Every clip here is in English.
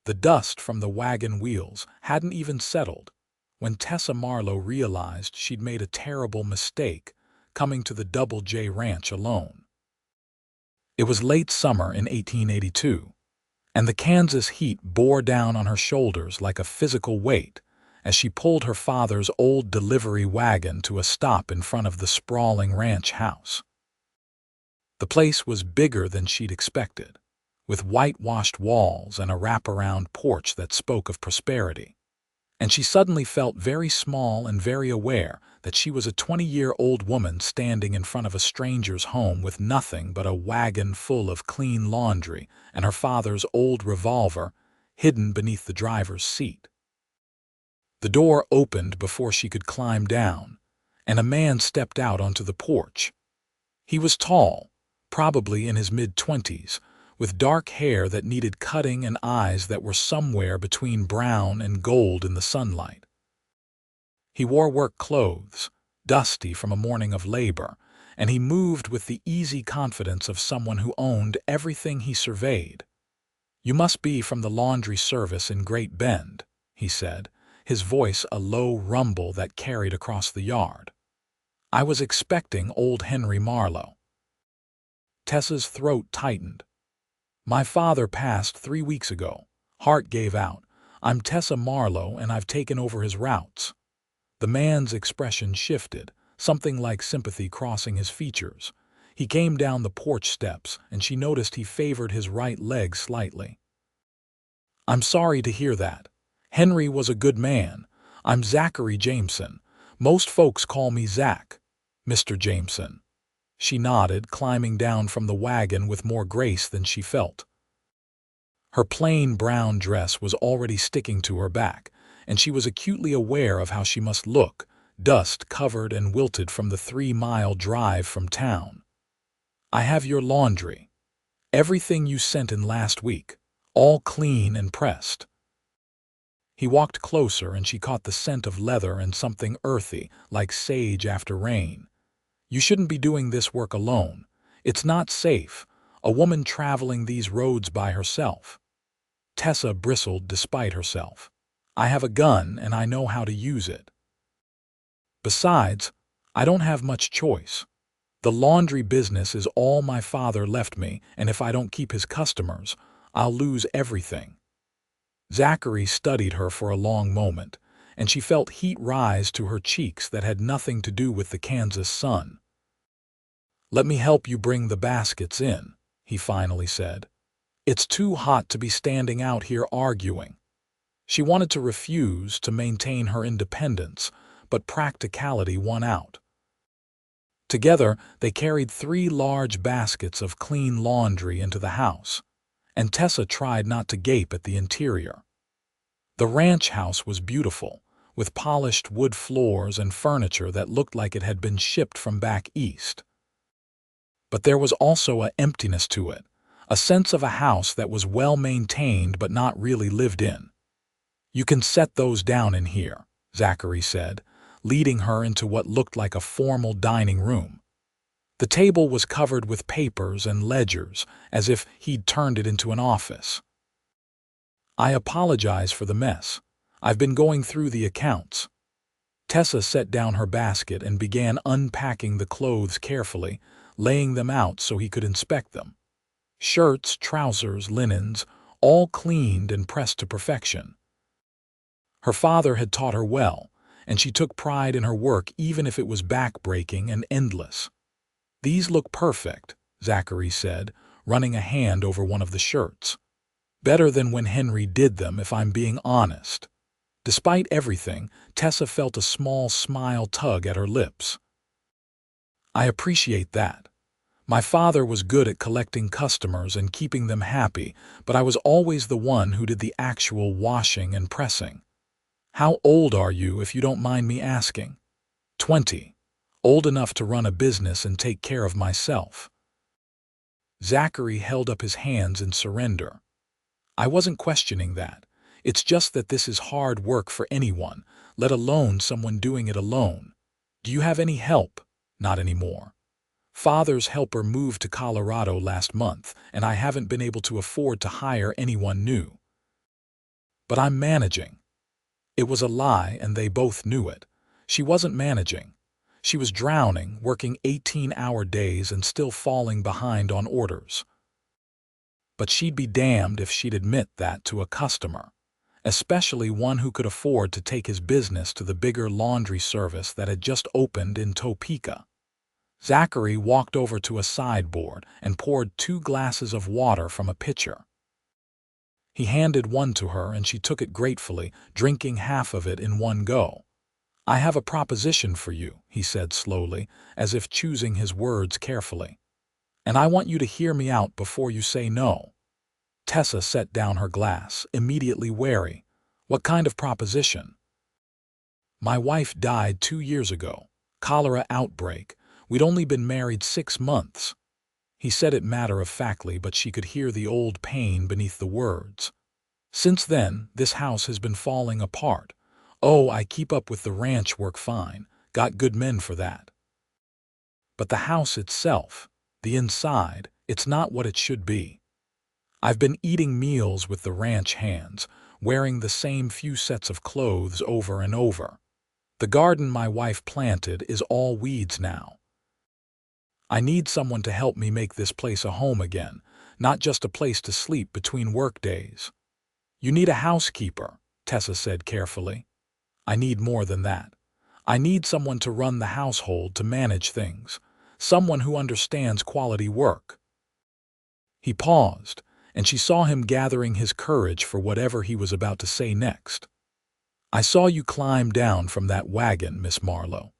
The dust from the wagon wheels hadn't even settled when Tessa Marlowe realized she'd made a terrible mistake coming to the Double J Ranch alone. It was late summer in 1882, and the Kansas heat bore down on her shoulders like a physical weight as she pulled her father's old delivery wagon to a stop in front of the sprawling ranch house. The place was bigger than she'd expected, with whitewashed walls and a wraparound porch that spoke of prosperity. And she suddenly felt very small and very aware that she was a 20-year-old woman standing in front of a stranger's home with nothing but a wagon full of clean laundry and her father's old revolver hidden beneath the driver's seat. The door opened before she could climb down, and a man stepped out onto the porch. He was tall, probably in his mid-20s, with dark hair that needed cutting and eyes that were somewhere between brown and gold in the sunlight. He wore work clothes, dusty from a morning of labor, and he moved with the easy confidence of someone who owned everything he surveyed. "You must be from the laundry service in Great Bend," he said, his voice a low rumble that carried across the yard. "I was expecting old Henry Marlowe." Tessa's throat tightened. "My father passed 3 weeks ago." Hart gave out. "I'm Tessa Marlowe, and I've taken over his routes." The man's expression shifted, something like sympathy crossing his features. He came down the porch steps, and she noticed he favored his right leg slightly. "I'm sorry to hear that. Henry was a good man. I'm Zachary Jameson. Most folks call me Zach, Mr. Jameson." She nodded, climbing down from the wagon with more grace than she felt. Her plain brown dress was already sticking to her back, and she was acutely aware of how she must look, dust-covered and wilted from the 3-mile drive from town. "I have your laundry. Everything you sent in last week, all clean and pressed." He walked closer, and she caught the scent of leather and something earthy, like sage after rain. "You shouldn't be doing this work alone. It's not safe, a woman traveling these roads by herself." Tessa bristled despite herself. "I have a gun, and I know how to use it. Besides, I don't have much choice. The laundry business is all my father left me, and if I don't keep his customers, I'll lose everything." Zachary studied her for a long moment, and she felt heat rise to her cheeks that had nothing to do with the Kansas sun. "Let me help you bring the baskets in," he finally said. "It's too hot to be standing out here arguing." She wanted to refuse to maintain her independence, but practicality won out. Together, they carried 3 large baskets of clean laundry into the house, and Tessa tried not to gape at the interior. The ranch house was beautiful, with polished wood floors and furniture that looked like it had been shipped from back east. But there was also an emptiness to it, a sense of a house that was well maintained but not really lived in. "You can set those down in here," Zachary said, leading her into what looked like a formal dining room. The table was covered with papers and ledgers, as if he'd turned it into an office. "I apologize for the mess. I've been going through the accounts." Tessa set down her basket and began unpacking the clothes carefully, laying them out so he could inspect them. Shirts, trousers, linens, all cleaned and pressed to perfection. Her father had taught her well, and she took pride in her work even if it was back-breaking and endless. "These look perfect," Zachary said, running a hand over one of the shirts. "Better than when Henry did them, if I'm being honest." Despite everything, Tessa felt a small smile tug at her lips. "I appreciate that. My father was good at collecting customers and keeping them happy, but I was always the one who did the actual washing and pressing." "How old are you, if you don't mind me asking?" 20. Old enough to run a business and take care of myself." Zachary held up his hands in surrender. "I wasn't questioning that. It's just that this is hard work for anyone, let alone someone doing it alone. Do you have any help?" "Not anymore. Father's helper moved to Colorado last month, and I haven't been able to afford to hire anyone new." But I'm managing. It was a lie, and they both knew it. She wasn't managing. She was drowning, working 18-hour days and still falling behind on orders. But she'd be damned if she'd admit that to a customer, especially one who could afford to take his business to the bigger laundry service that had just opened in Topeka. Zachary walked over to a sideboard and poured 2 glasses of water from a pitcher. He handed one to her and she took it gratefully, drinking half of it in one go. "I have a proposition for you," he said slowly, as if choosing his words carefully. "And I want you to hear me out before you say no." Tessa set down her glass, immediately wary. "What kind of proposition?" "My wife died 2 years ago. Cholera outbreak. We'd only been married 6 months. He said it matter-of-factly, but she could hear the old pain beneath the words. "Since then, this house has been falling apart. Oh, I keep up with the ranch work fine. Got good men for that. But the house itself, the inside, it's not what it should be. I've been eating meals with the ranch hands, wearing the same few sets of clothes over and over. The garden my wife planted is all weeds now. I need someone to help me make this place a home again, not just a place to sleep between work days." "You need a housekeeper," Tessa said carefully. "I need more than that. I need someone to run the household, to manage things, someone who understands quality work." He paused, and she saw him gathering his courage for whatever he was about to say next. "I saw you climb down from that wagon, Miss Marlowe.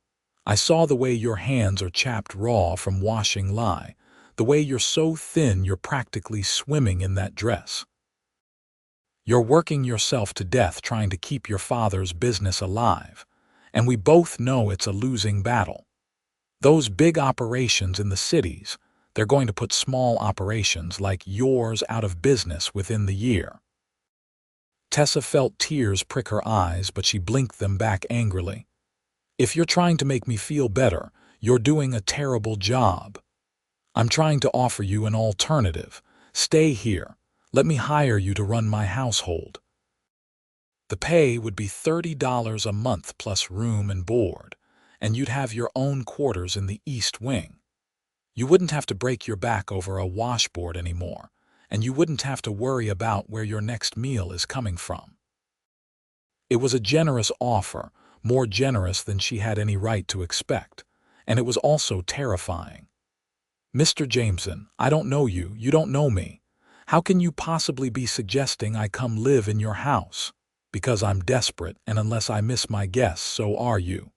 I saw the way your hands are chapped raw from washing lye, the way you're so thin you're practically swimming in that dress. You're working yourself to death trying to keep your father's business alive, and we both know it's a losing battle. Those big operations in the cities, they're going to put small operations like yours out of business within the year." Tessa felt tears prick her eyes, but she blinked them back angrily. "If you're trying to make me feel better, you're doing a terrible job. I'm trying to offer you an alternative. Stay here. Let me hire you to run my household. The pay would be $30 a month plus room and board, and you'd have your own quarters in the East Wing. You wouldn't have to break your back over a washboard anymore, and you wouldn't have to worry about where your next meal is coming from." It was a generous offer, more generous than she had any right to expect, and it was also terrifying. "Mr. Jameson, I don't know you, you don't know me. How can you possibly be suggesting I come live in your house? Because I'm desperate, and unless I miss my guess, so are you."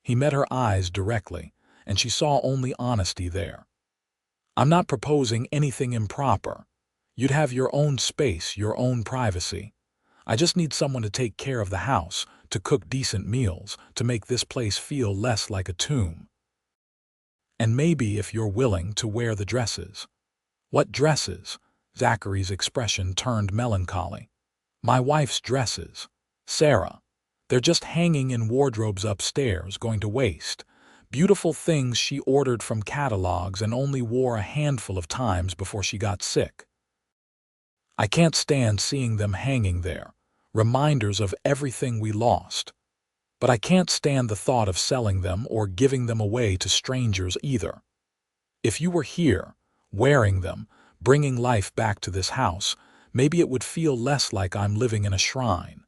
He met her eyes directly, and she saw only honesty there. "I'm not proposing anything improper. You'd have your own space, your own privacy. I just need someone to take care of the house, to cook decent meals, to make this place feel less like a tomb. And maybe, if you're willing, to wear the dresses." "What dresses?" Zachary's expression turned melancholy. "My wife's dresses, Sarah. They're just hanging in wardrobes upstairs, going to waste. Beautiful things she ordered from catalogs and only wore a handful of times before she got sick. I can't stand seeing them hanging there, reminders of everything we lost. But I can't stand the thought of selling them or giving them away to strangers either. If you were here, wearing them, bringing life back to this house, maybe it would feel less like I'm living in a shrine."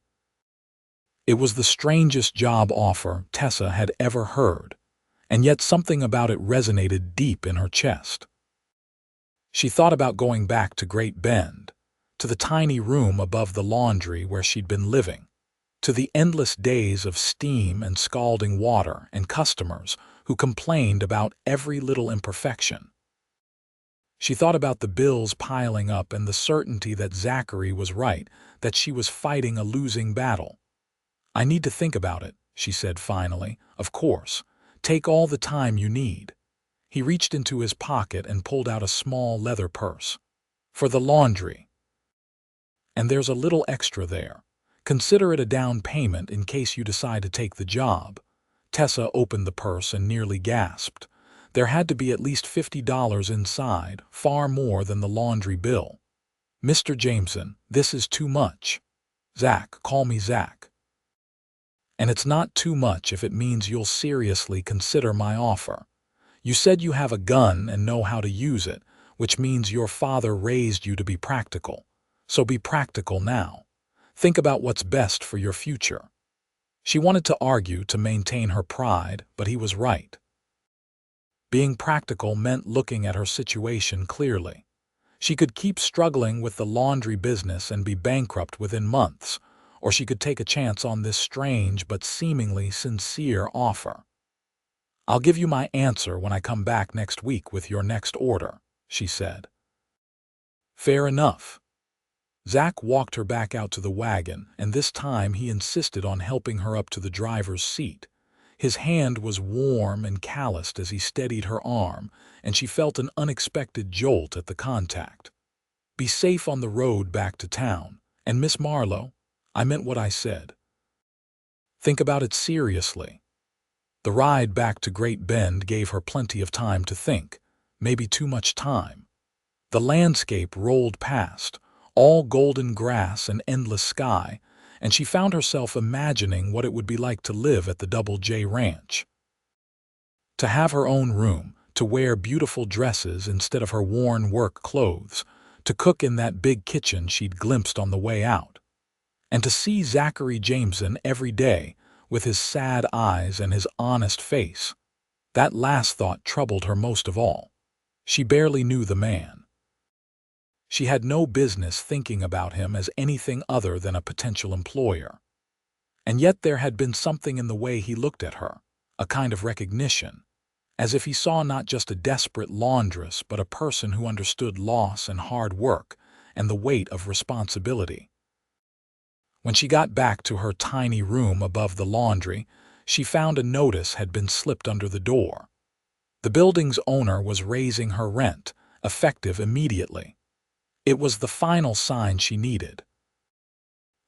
It was the strangest job offer Tessa had ever heard, and yet something about it resonated deep in her chest. She thought about going back to Great Bend, to the tiny room above the laundry where she'd been living, to the endless days of steam and scalding water and customers who complained about every little imperfection. She thought about the bills piling up and the certainty that Zachary was right, that she was fighting a losing battle. "I need to think about it," she said finally. "Of course. Take all the time you need." He reached into his pocket and pulled out a small leather purse. "For the laundry. And there's a little extra there. Consider it a down payment in case you decide to take the job." Tessa opened the purse and nearly gasped. There had to be at least $50 inside, far more than the laundry bill. "Mr. Jameson, this is too much." Zach, call me Zach. And it's not too much if it means you'll seriously consider my offer. You said you have a gun and know how to use it, which means your father raised you to be practical. So be practical now. Think about what's best for your future. She wanted to argue to maintain her pride, but he was right. Being practical meant looking at her situation clearly. She could keep struggling with the laundry business and be bankrupt within months, or she could take a chance on this strange but seemingly sincere offer. I'll give you my answer when I come back next week with your next order, she said. Fair enough. Zach walked her back out to the wagon, and this time he insisted on helping her up to the driver's seat. His hand was warm and calloused as he steadied her arm, and she felt an unexpected jolt at the contact. Be safe on the road back to town. And Miss Marlowe, I meant what I said. Think about it seriously. The ride back to Great Bend gave her plenty of time to think, maybe too much time. The landscape rolled past, all golden grass and endless sky, and she found herself imagining what it would be like to live at the Double J Ranch. To have her own room, to wear beautiful dresses instead of her worn work clothes, to cook in that big kitchen she'd glimpsed on the way out, and to see Zachary Jameson every day with his sad eyes and his honest face. That last thought troubled her most of all. She barely knew the man. She had no business thinking about him as anything other than a potential employer. And yet there had been something in the way he looked at her, a kind of recognition, as if he saw not just a desperate laundress but a person who understood loss and hard work and the weight of responsibility. When she got back to her tiny room above the laundry, she found a notice had been slipped under the door. The building's owner was raising her rent, effective immediately. It was the final sign she needed.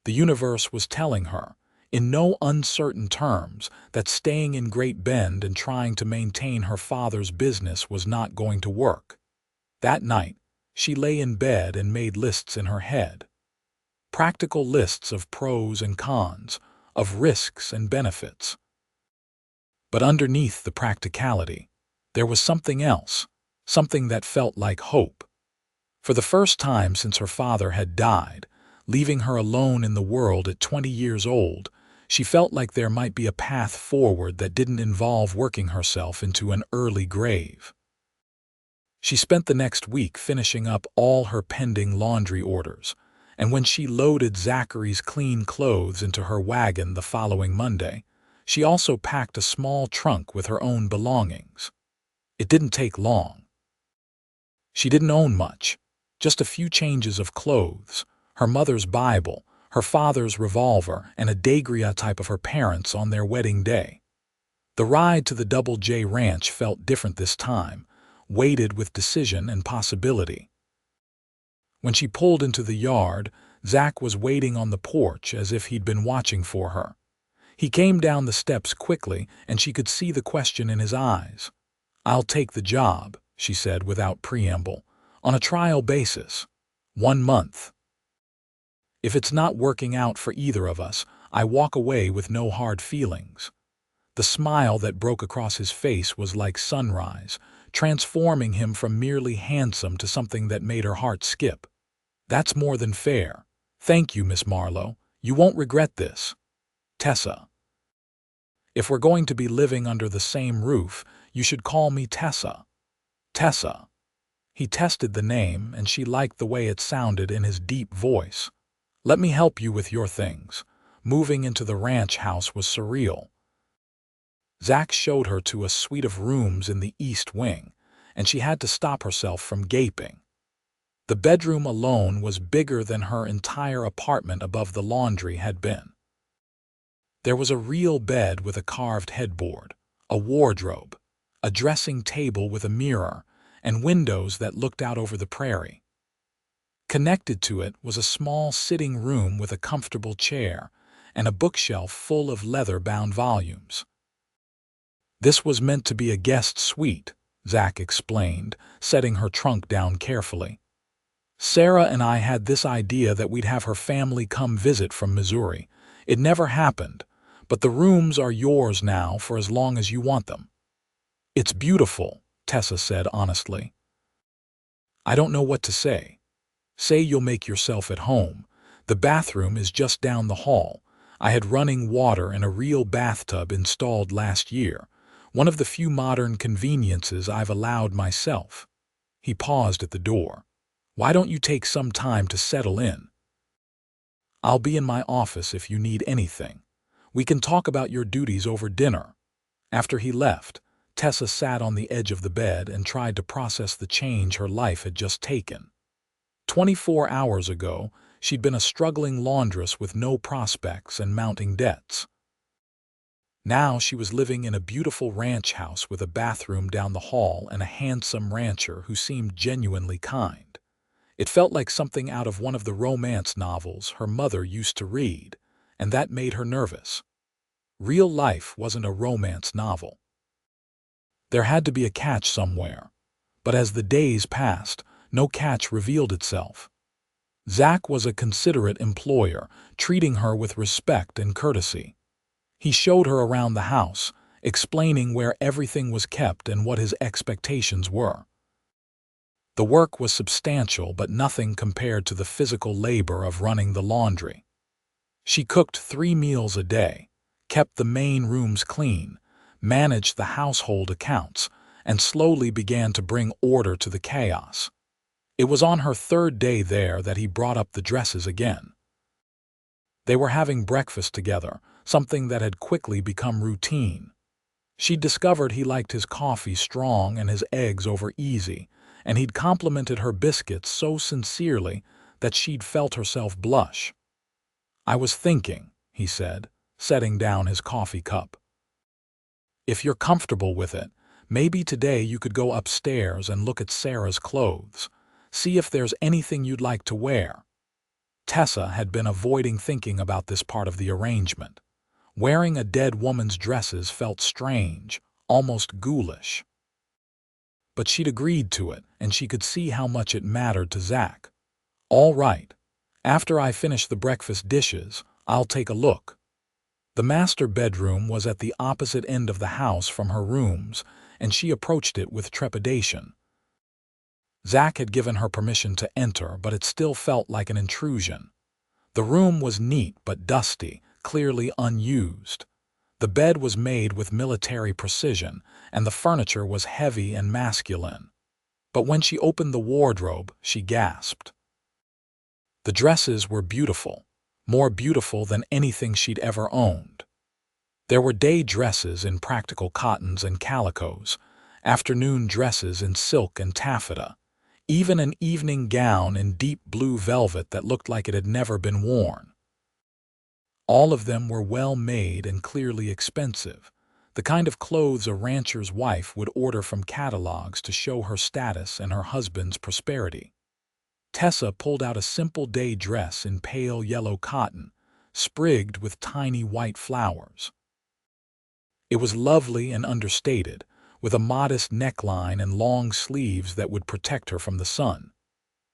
The universe was telling her, in no uncertain terms, that staying in Great Bend and trying to maintain her father's business was not going to work. That night, she lay in bed and made lists in her head. Practical lists of pros and cons, of risks and benefits. But underneath the practicality, there was something else, something that felt like hope. For the first time since her father had died, leaving her alone in the world at 20 years old, she felt like there might be a path forward that didn't involve working herself into an early grave. She spent the next week finishing up all her pending laundry orders, and when she loaded Zachary's clean clothes into her wagon the following Monday, she also packed a small trunk with her own belongings. It didn't take long. She didn't own much, just a few changes of clothes, her mother's Bible, her father's revolver, and a daguerreotype of her parents on their wedding day. The ride to the Double J Ranch felt different this time, weighted with decision and possibility. When she pulled into the yard, Zach was waiting on the porch as if he'd been watching for her. He came down the steps quickly, and she could see the question in his eyes. "I'll take the job," she said without preamble, "on a trial basis. 1 month. If it's not working out for either of us, I walk away with no hard feelings." The smile that broke across his face was like sunrise, transforming him from merely handsome to something that made her heart skip. "That's more than fair. Thank you, Miss Marlowe. You won't regret this. Tessa. If we're going to be living under the same roof, you should call me Tessa." Tessa. He tested the name, and she liked the way it sounded in his deep voice. "Let me help you with your things." Moving into the ranch house was surreal. Zach showed her to a suite of rooms in the east wing, and she had to stop herself from gaping. The bedroom alone was bigger than her entire apartment above the laundry had been. There was a real bed with a carved headboard, a wardrobe, a dressing table with a mirror, and windows that looked out over the prairie. Connected to it was a small sitting room with a comfortable chair and a bookshelf full of leather-bound volumes. "This was meant to be a guest suite," Zach explained, setting her trunk down carefully. Sarah and I had this idea that we'd have her family come visit from Missouri. It never happened, but the rooms are yours now for as long as you want them." "It's beautiful," Tessa said honestly. "I don't know what to say. Say you'll make yourself at home. The bathroom is just down the hall. I had running water and a real bathtub installed last year, one of the few modern conveniences I've allowed myself." He paused at the door. "Why don't you take some time to settle in? I'll be in my office if you need anything. We can talk about your duties over dinner." After he left, Tessa sat on the edge of the bed and tried to process the change her life had just taken. 24 hours ago, she'd been a struggling laundress with no prospects and mounting debts. Now she was living in a beautiful ranch house with a bathroom down the hall and a handsome rancher who seemed genuinely kind. It felt like something out of one of the romance novels her mother used to read, and that made her nervous. Real life wasn't a romance novel. There had to be a catch somewhere, but as the days passed, no catch revealed itself. Zach was a considerate employer, treating her with respect and courtesy. He showed her around the house, explaining where everything was kept and what his expectations were. The work was substantial, but nothing compared to the physical labor of running the laundry. She cooked 3 meals a day, kept the main rooms clean, managed the household accounts, and slowly began to bring order to the chaos. It was on her 3rd day there that he brought up the dresses again. They were having breakfast together, something that had quickly become routine. She discovered he liked his coffee strong and his eggs over easy, and he'd complimented her biscuits so sincerely that she'd felt herself blush. "I was thinking," he said, setting down his coffee cup. "If you're comfortable with it, maybe today you could go upstairs and look at Sarah's clothes. See if there's anything you'd like to wear." Tessa had been avoiding thinking about this part of the arrangement. Wearing a dead woman's dresses felt strange, almost ghoulish. But she'd agreed to it, and she could see how much it mattered to Zach. "All right. After I finish the breakfast dishes, I'll take a look." The master bedroom was at the opposite end of the house from her rooms, and she approached it with trepidation. Zach had given her permission to enter, but it still felt like an intrusion. The room was neat but dusty, clearly unused. The bed was made with military precision, and the furniture was heavy and masculine. But when she opened the wardrobe, she gasped. The dresses were beautiful, more beautiful than anything she'd ever owned. There were day dresses in practical cottons and calicos, afternoon dresses in silk and taffeta, even an evening gown in deep blue velvet that looked like it had never been worn. All of them were well made and clearly expensive, the kind of clothes a rancher's wife would order from catalogs to show her status and her husband's prosperity. Tessa pulled out a simple day dress in pale yellow cotton, sprigged with tiny white flowers. It was lovely and understated, with a modest neckline and long sleeves that would protect her from the sun.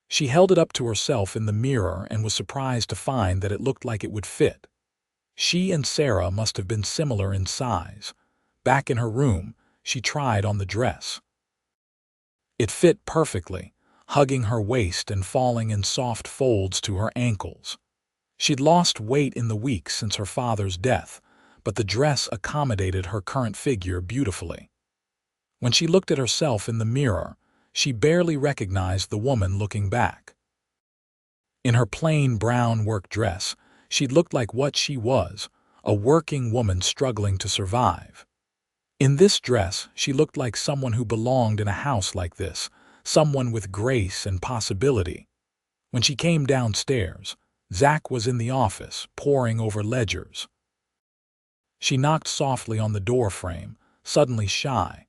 She held it up to herself in the mirror and was surprised to find that it looked like it would fit. She and Sarah must have been similar in size. Back in her room, she tried on the dress. It fit perfectly, hugging her waist and falling in soft folds to her ankles. She'd lost weight in the weeks since her father's death, but the dress accommodated her current figure beautifully. When she looked at herself in the mirror, she barely recognized the woman looking back. In her plain brown work dress, she looked like what she was, a working woman struggling to survive. In this dress, she looked like someone who belonged in a house like this, someone with grace and possibility. When she came downstairs, Zach was in the office, poring over ledgers. She knocked softly on the doorframe, suddenly shy.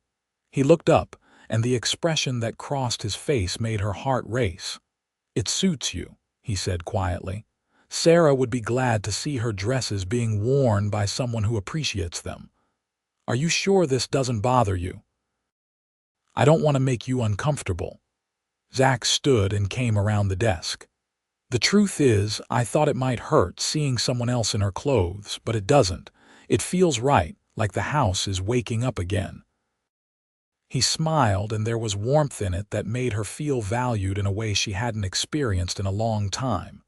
He looked up, and the expression that crossed his face made her heart race. "It suits you," he said quietly. "Sarah would be glad to see her dresses being worn by someone who appreciates them. Are you sure this doesn't bother you? I don't want to make you uncomfortable." Zach stood and came around the desk. "The truth is, I thought it might hurt seeing someone else in her clothes, but it doesn't. It feels right, like the house is waking up again." He smiled, and there was warmth in it that made her feel valued in a way she hadn't experienced in a long time.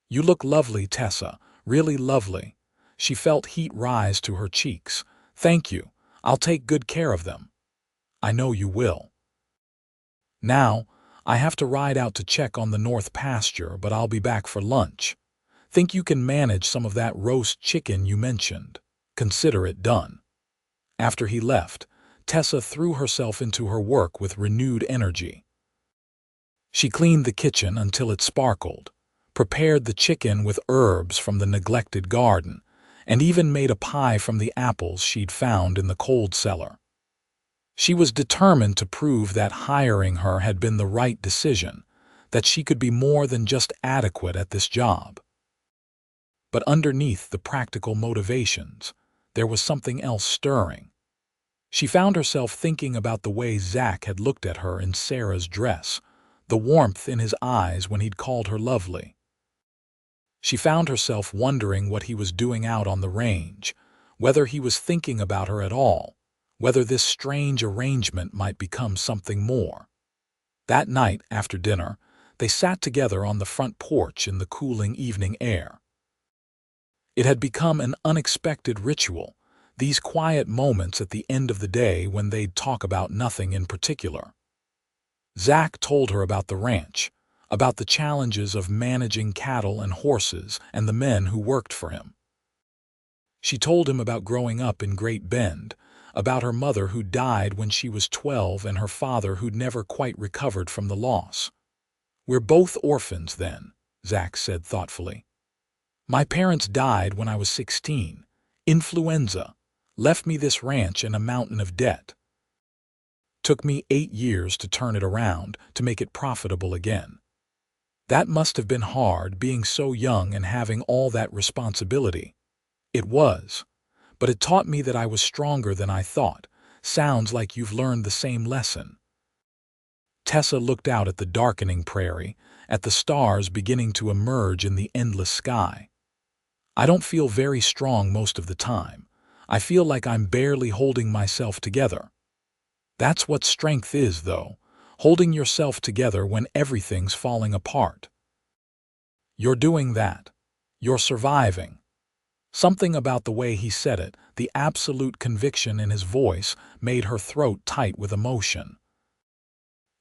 "You look lovely, Tessa, really lovely." She felt heat rise to her cheeks. "Thank you. I'll take good care of them." "I know you will." "Now, I have to ride out to check on the north pasture, but I'll be back for lunch. Think you can manage some of that roast chicken you mentioned? Consider it done." After he left, Tessa threw herself into her work with renewed energy. She cleaned the kitchen until it sparkled, prepared the chicken with herbs from the neglected garden, and even made a pie from the apples she'd found in the cold cellar. She was determined to prove that hiring her had been the right decision, that she could be more than just adequate at this job. But underneath the practical motivations, there was something else stirring. She found herself thinking about the way Zach had looked at her in Sarah's dress, the warmth in his eyes when he'd called her lovely. She found herself wondering what he was doing out on the range, whether he was thinking about her at all, whether this strange arrangement might become something more. That night, after dinner, they sat together on the front porch in the cooling evening air. It had become an unexpected ritual, these quiet moments at the end of the day when they'd talk about nothing in particular. Zach told her about the ranch, about the challenges of managing cattle and horses and the men who worked for him. She told him about growing up in Great Bend, about her mother who died when she was 12 and her father who'd never quite recovered from the loss. "We're both orphans then," Zach said thoughtfully. "My parents died when I was 16. Influenza. Left me this ranch and a mountain of debt. Took me 8 years to turn it around, to make it profitable again. That must have been hard, being so young and having all that responsibility." "It was. But it taught me that I was stronger than I thought. Sounds like you've learned the same lesson." Tessa looked out at the darkening prairie, at the stars beginning to emerge in the endless sky. "I don't feel very strong most of the time. I feel like I'm barely holding myself together." "That's what strength is, though, holding yourself together when everything's falling apart." "You're doing that. You're surviving." Something about the way he said it, the absolute conviction in his voice, made her throat tight with emotion.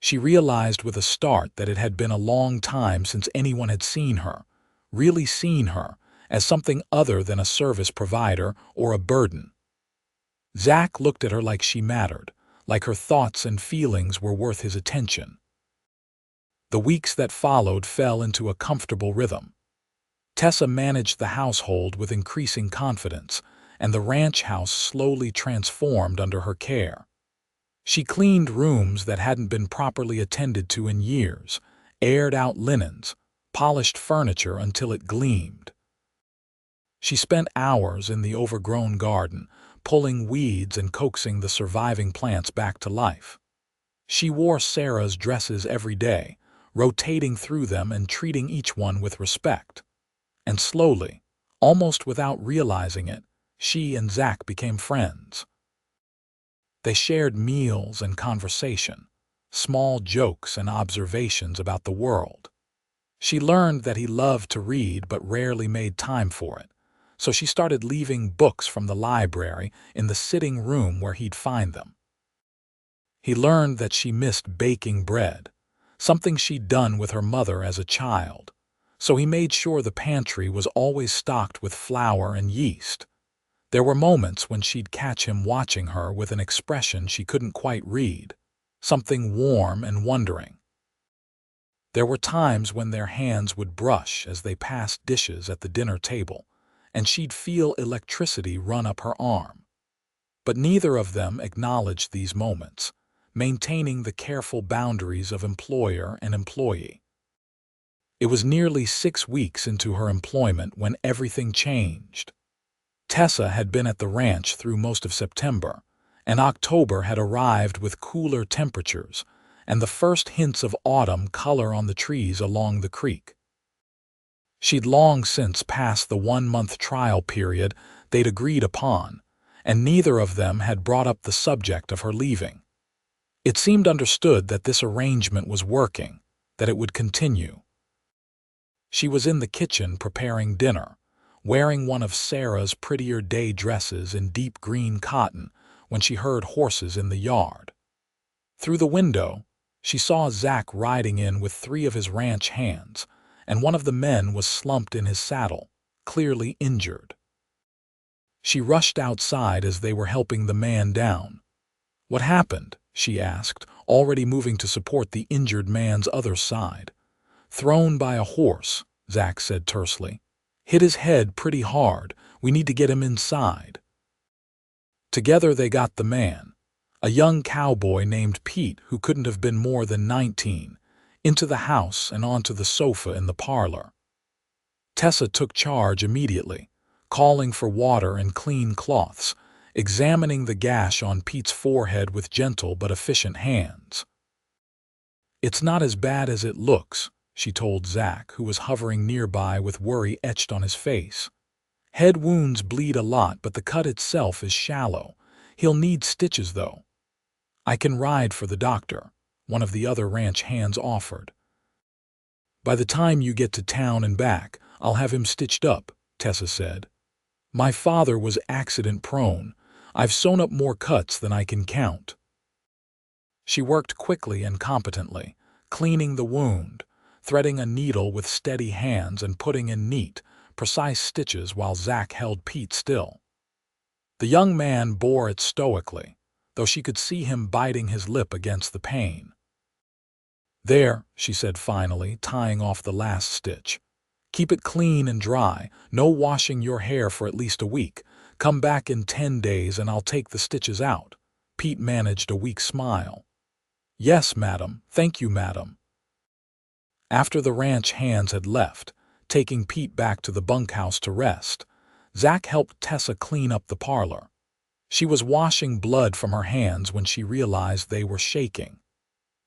She realized with a start that it had been a long time since anyone had seen her, really seen her, as something other than a service provider or a burden. Zach looked at her like she mattered, like her thoughts and feelings were worth his attention. The weeks that followed fell into a comfortable rhythm. Tessa managed the household with increasing confidence, and the ranch house slowly transformed under her care. She cleaned rooms that hadn't been properly attended to in years, aired out linens, polished furniture until it gleamed. She spent hours in the overgrown garden, pulling weeds and coaxing the surviving plants back to life. She wore Sarah's dresses every day, rotating through them and treating each one with respect. And slowly, almost without realizing it, she and Zach became friends. They shared meals and conversation, small jokes and observations about the world. She learned that he loved to read but rarely made time for it, so she started leaving books from the library in the sitting room where he'd find them. He learned that she missed baking bread, something she'd done with her mother as a child, so he made sure the pantry was always stocked with flour and yeast. There were moments when she'd catch him watching her with an expression she couldn't quite read, something warm and wondering. There were times when their hands would brush as they passed dishes at the dinner table, and she'd feel electricity run up her arm. But neither of them acknowledged these moments, maintaining the careful boundaries of employer and employee. It was nearly 6 weeks into her employment when everything changed. Tessa had been at the ranch through most of September, and October had arrived with cooler temperatures, and the first hints of autumn color on the trees along the creek. She'd long since passed the 1-month trial period they'd agreed upon, and neither of them had brought up the subject of her leaving. It seemed understood that this arrangement was working, that it would continue. She was in the kitchen preparing dinner, wearing one of Sarah's prettier day dresses in deep green cotton, when she heard horses in the yard. Through the window, she saw Zach riding in with 3 of his ranch hands, and one of the men was slumped in his saddle, clearly injured. She rushed outside as they were helping the man down. "What happened?" she asked, already moving to support the injured man's other side. "Thrown by a horse," Zach said tersely. "Hit his head pretty hard. We need to get him inside." Together they got the man, a young cowboy named Pete who couldn't have been more than 19, into the house and onto the sofa in the parlor. Tessa took charge immediately, calling for water and clean cloths, examining the gash on Pete's forehead with gentle but efficient hands. "It's not as bad as it looks," she told Zach, who was hovering nearby with worry etched on his face. "Head wounds bleed a lot, but the cut itself is shallow. He'll need stitches, though." "I can ride for the doctor," one of the other ranch hands offered. "By the time you get to town and back, I'll have him stitched up," Tessa said. "My father was accident-prone. I've sewn up more cuts than I can count." She worked quickly and competently, cleaning the wound, threading a needle with steady hands and putting in neat, precise stitches while Zach held Pete still. The young man bore it stoically, though she could see him biting his lip against the pain. "There," she said finally, tying off the last stitch. "Keep it clean and dry, no washing your hair for at least a week. Come back in 10 days and I'll take the stitches out." Pete managed a weak smile. "Yes, madam. Thank you, madam." After the ranch hands had left, taking Pete back to the bunkhouse to rest, Zach helped Tessa clean up the parlor. She was washing blood from her hands when she realized they were shaking.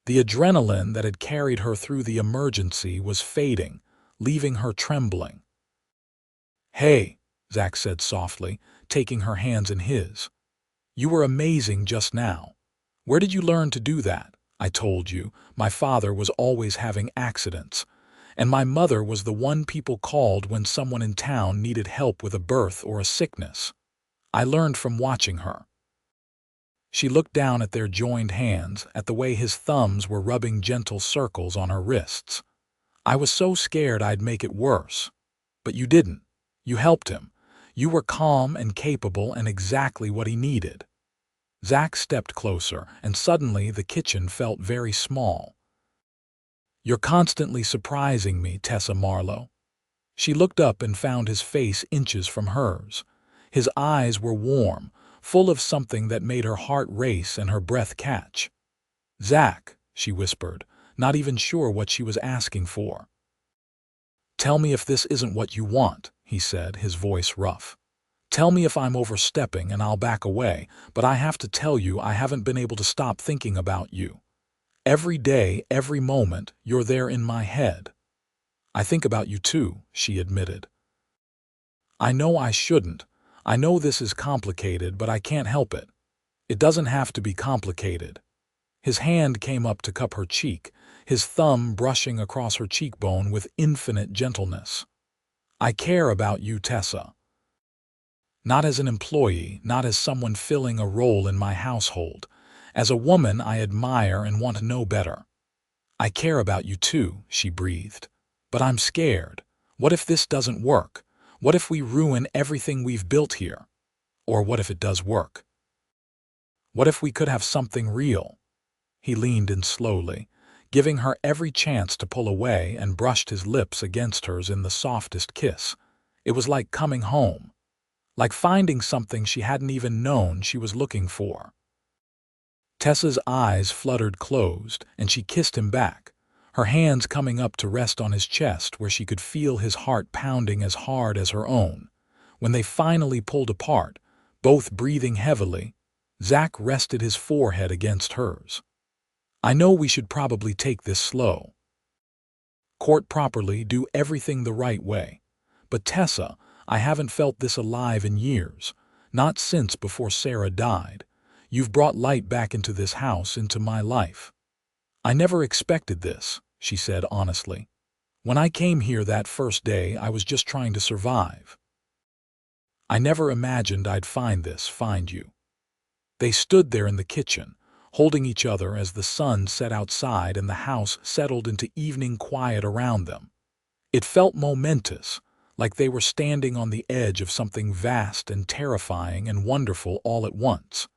The adrenaline that had carried her through the emergency was fading, leaving her trembling. "Hey," Zach said softly, taking her hands in his. "You were amazing just now. Where did you learn to do that? I told you, my father was always having accidents, and my mother was the one people called when someone in town needed help with a birth or a sickness. I learned from watching her." She looked down at their joined hands, at the way his thumbs were rubbing gentle circles on her wrists. "I was so scared I'd make it worse. But you didn't. You helped him. You were calm and capable and exactly what he needed." Zach stepped closer, and suddenly the kitchen felt very small. "You're constantly surprising me, Tessa Marlowe." She looked up and found his face inches from hers. His eyes were warm, full of something that made her heart race and her breath catch. "Zach," she whispered, not even sure what she was asking for. "Tell me if this isn't what you want," he said, his voice rough. "Tell me if I'm overstepping and I'll back away, but I have to tell you I haven't been able to stop thinking about you. Every day, every moment, you're there in my head." "I think about you too," she admitted. "I know I shouldn't. I know this is complicated, but I can't help it. It doesn't have to be complicated." His hand came up to cup her cheek, his thumb brushing across her cheekbone with infinite gentleness. "I care about you, Tessa. Not as an employee, not as someone filling a role in my household. As a woman I admire and want to know better. I care about you too," she breathed. "But I'm scared. What if this doesn't work? What if we ruin everything we've built here? Or what if it does work? What if we could have something real?" He leaned in slowly, giving her every chance to pull away, and brushed his lips against hers in the softest kiss. It was like coming home, like finding something she hadn't even known she was looking for. Tessa's eyes fluttered closed, and she kissed him back, her hands coming up to rest on his chest where she could feel his heart pounding as hard as her own. When they finally pulled apart, both breathing heavily, Zach rested his forehead against hers. I know we should probably take this slow. Court properly, do everything the right way. But Tessa, I haven't felt this alive in years. Not since before Sarah died. You've brought light back into this house, into my life. I never expected this, she said honestly. When I came here that first day, I was just trying to survive. I never imagined I'd find you. They stood there in the kitchen, holding each other as the sun set outside and the house settled into evening quiet around them. It felt momentous, like they were standing on the edge of something vast and terrifying and wonderful all at once.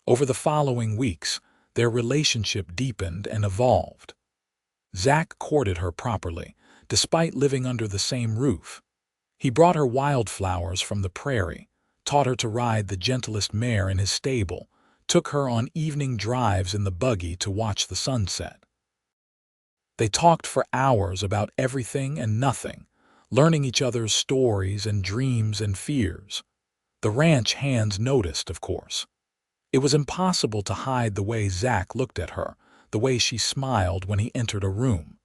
Over the following weeks, their relationship deepened and evolved. Zach courted her properly, despite living under the same roof. He brought her wildflowers from the prairie, taught her to ride the gentlest mare in his stable, took her on evening drives in the buggy to watch the sunset. They talked for hours about everything and nothing, learning each other's stories and dreams and fears. The ranch hands noticed, of course. It was impossible to hide the way Zach looked at her, the way she smiled when he entered a room.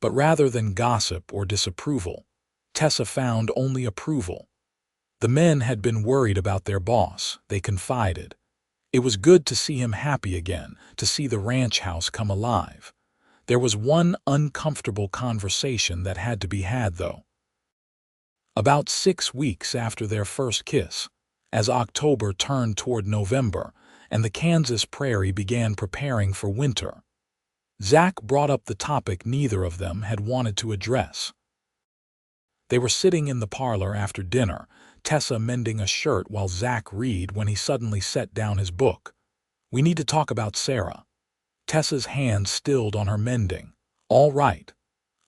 But rather than gossip or disapproval, Tessa found only approval. The men had been worried about their boss, they confided. It was good to see him happy again, to see the ranch house come alive. There was one uncomfortable conversation that had to be had, though. About 6 weeks after their first kiss, as October turned toward November and the Kansas prairie began preparing for winter, Zach brought up the topic neither of them had wanted to address. They were sitting in the parlor after dinner, Tessa mending a shirt while Zach read, when he suddenly set down his book. "We need to talk about Sarah." Tessa's hand stilled on her mending. "All right.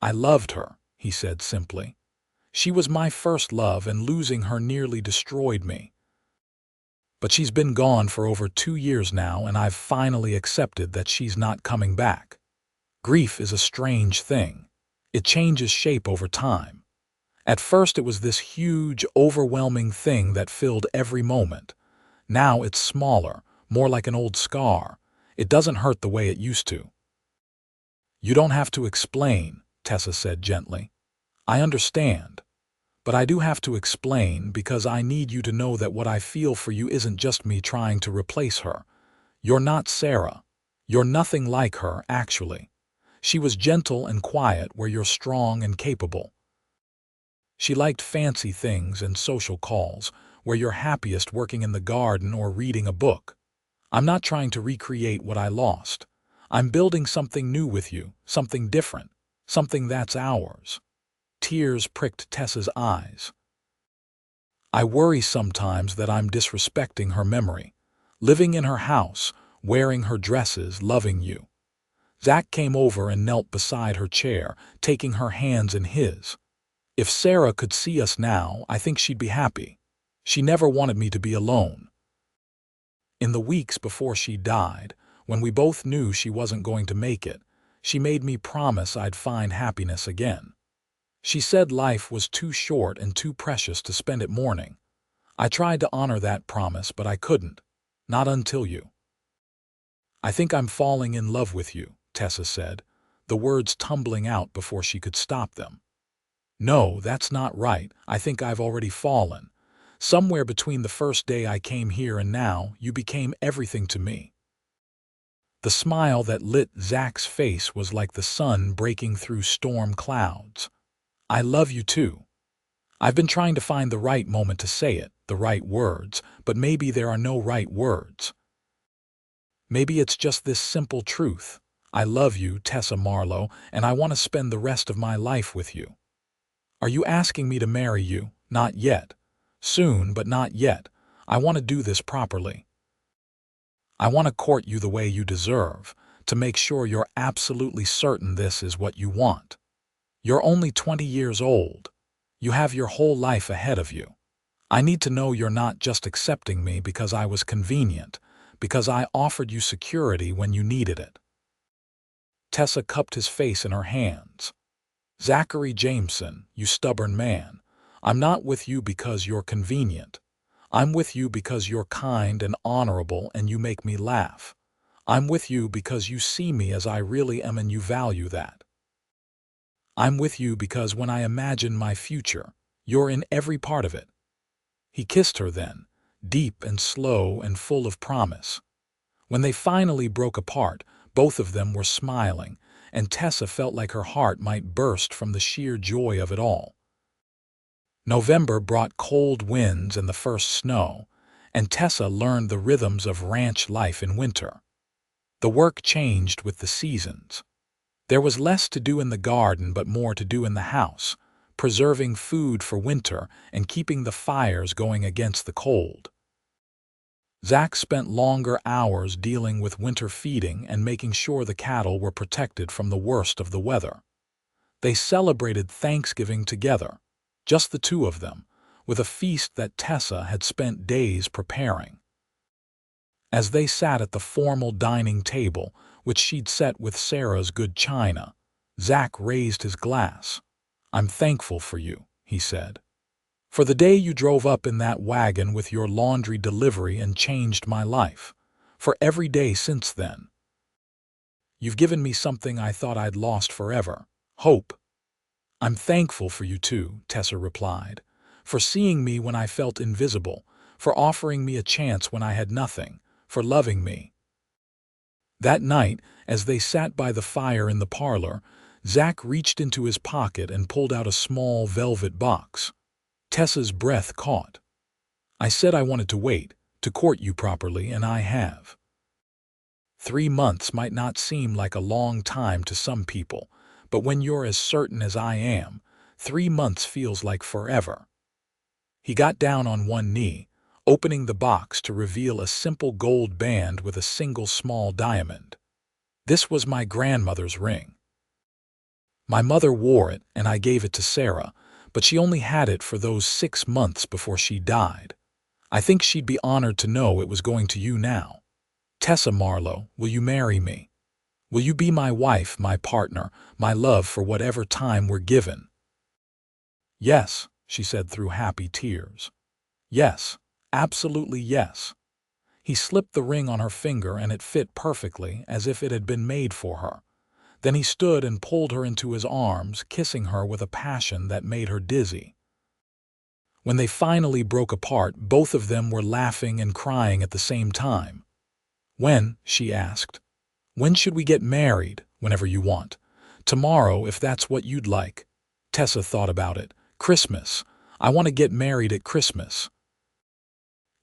I loved her," he said simply. "She was my first love, and losing her nearly destroyed me. But she's been gone for over 2 years now, and I've finally accepted that she's not coming back. Grief is a strange thing. It changes shape over time. At first it was this huge, overwhelming thing that filled every moment. Now it's smaller, more like an old scar. It doesn't hurt the way it used to." "You don't have to explain," Tessa said gently. "I understand. But I do have to explain, because I need you to know that what I feel for you isn't just me trying to replace her. You're not Sarah. You're nothing like her, actually. She was gentle and quiet where you're strong and capable. She liked fancy things and social calls, where you're happiest working in the garden or reading a book. I'm not trying to recreate what I lost. I'm building something new with you, something different, something that's ours." Tears pricked Tessa's eyes. "I worry sometimes that I'm disrespecting her memory, living in her house, wearing her dresses, loving you." Zach came over and knelt beside her chair, taking her hands in his. "If Sarah could see us now, I think she'd be happy. She never wanted me to be alone. In the weeks before she died, when we both knew she wasn't going to make it, she made me promise I'd find happiness again. She said life was too short and too precious to spend it mourning. I tried to honor that promise, but I couldn't. Not until you." "I think I'm falling in love with you," Tessa said, the words tumbling out before she could stop them. "No, that's not right. I think I've already fallen. Somewhere between the first day I came here and now, you became everything to me." The smile that lit Zach's face was like the sun breaking through storm clouds. "I love you too. I've been trying to find the right moment to say it, the right words, but maybe there are no right words. Maybe it's just this simple truth. I love you, Tessa Marlowe, and I want to spend the rest of my life with you. Are you asking me to marry you? Not yet. Soon, but not yet. I want to do this properly. I want to court you the way you deserve, to make sure you're absolutely certain this is what you want. You're only 20 years old. You have your whole life ahead of you. I need to know you're not just accepting me because I was convenient, because I offered you security when you needed it." Tessa cupped his face in her hands. "Zachary Jameson, you stubborn man, I'm not with you because you're convenient. I'm with you because you're kind and honorable and you make me laugh. I'm with you because you see me as I really am and you value that. I'm with you because when I imagine my future, you're in every part of it. He kissed her then, deep and slow and full of promise. When they finally broke apart, both of them were smiling, and Tessa felt like her heart might burst from the sheer joy of it all. November brought cold winds and the first snow, and Tessa learned the rhythms of ranch life in winter. The work changed with the seasons. There was less to do in the garden but more to do in the house, preserving food for winter and keeping the fires going against the cold. Zach spent longer hours dealing with winter feeding and making sure the cattle were protected from the worst of the weather. They celebrated Thanksgiving together, just the two of them, with a feast that Tessa had spent days preparing. As they sat at the formal dining table, which she'd set with Sarah's good china, Zach raised his glass. "I'm thankful for you," he said. "For the day you drove up in that wagon with your laundry delivery and changed my life. For every day since then. You've given me something I thought I'd lost forever: hope." "I'm thankful for you too," Tessa replied, "for seeing me when I felt invisible, for offering me a chance when I had nothing, for loving me." That night, as they sat by the fire in the parlor, Zach reached into his pocket and pulled out a small velvet box. Tessa's breath caught. "I said I wanted to wait, to court you properly, and I have." 3 months might not seem like a long time to some people, but when you're as certain as I am, 3 months feels like forever. He got down on one knee, opening the box to reveal a simple gold band with a single small diamond. "This was my grandmother's ring. My mother wore it, and I gave it to Sarah, but she only had it for those 6 months before she died. I think she'd be honored to know it was going to you now. Tessa Marlowe, will you marry me? Will you be my wife, my partner, my love for whatever time we're given?" "Yes," she said through happy tears. "Yes, absolutely yes." He slipped the ring on her finger and it fit perfectly, as if it had been made for her. Then he stood and pulled her into his arms, kissing her with a passion that made her dizzy. When they finally broke apart, both of them were laughing and crying at the same time. "When?" she asked. "When should we get married?" "Whenever you want. Tomorrow, if that's what you'd like." Tessa thought about it. "Christmas. I want to get married at Christmas."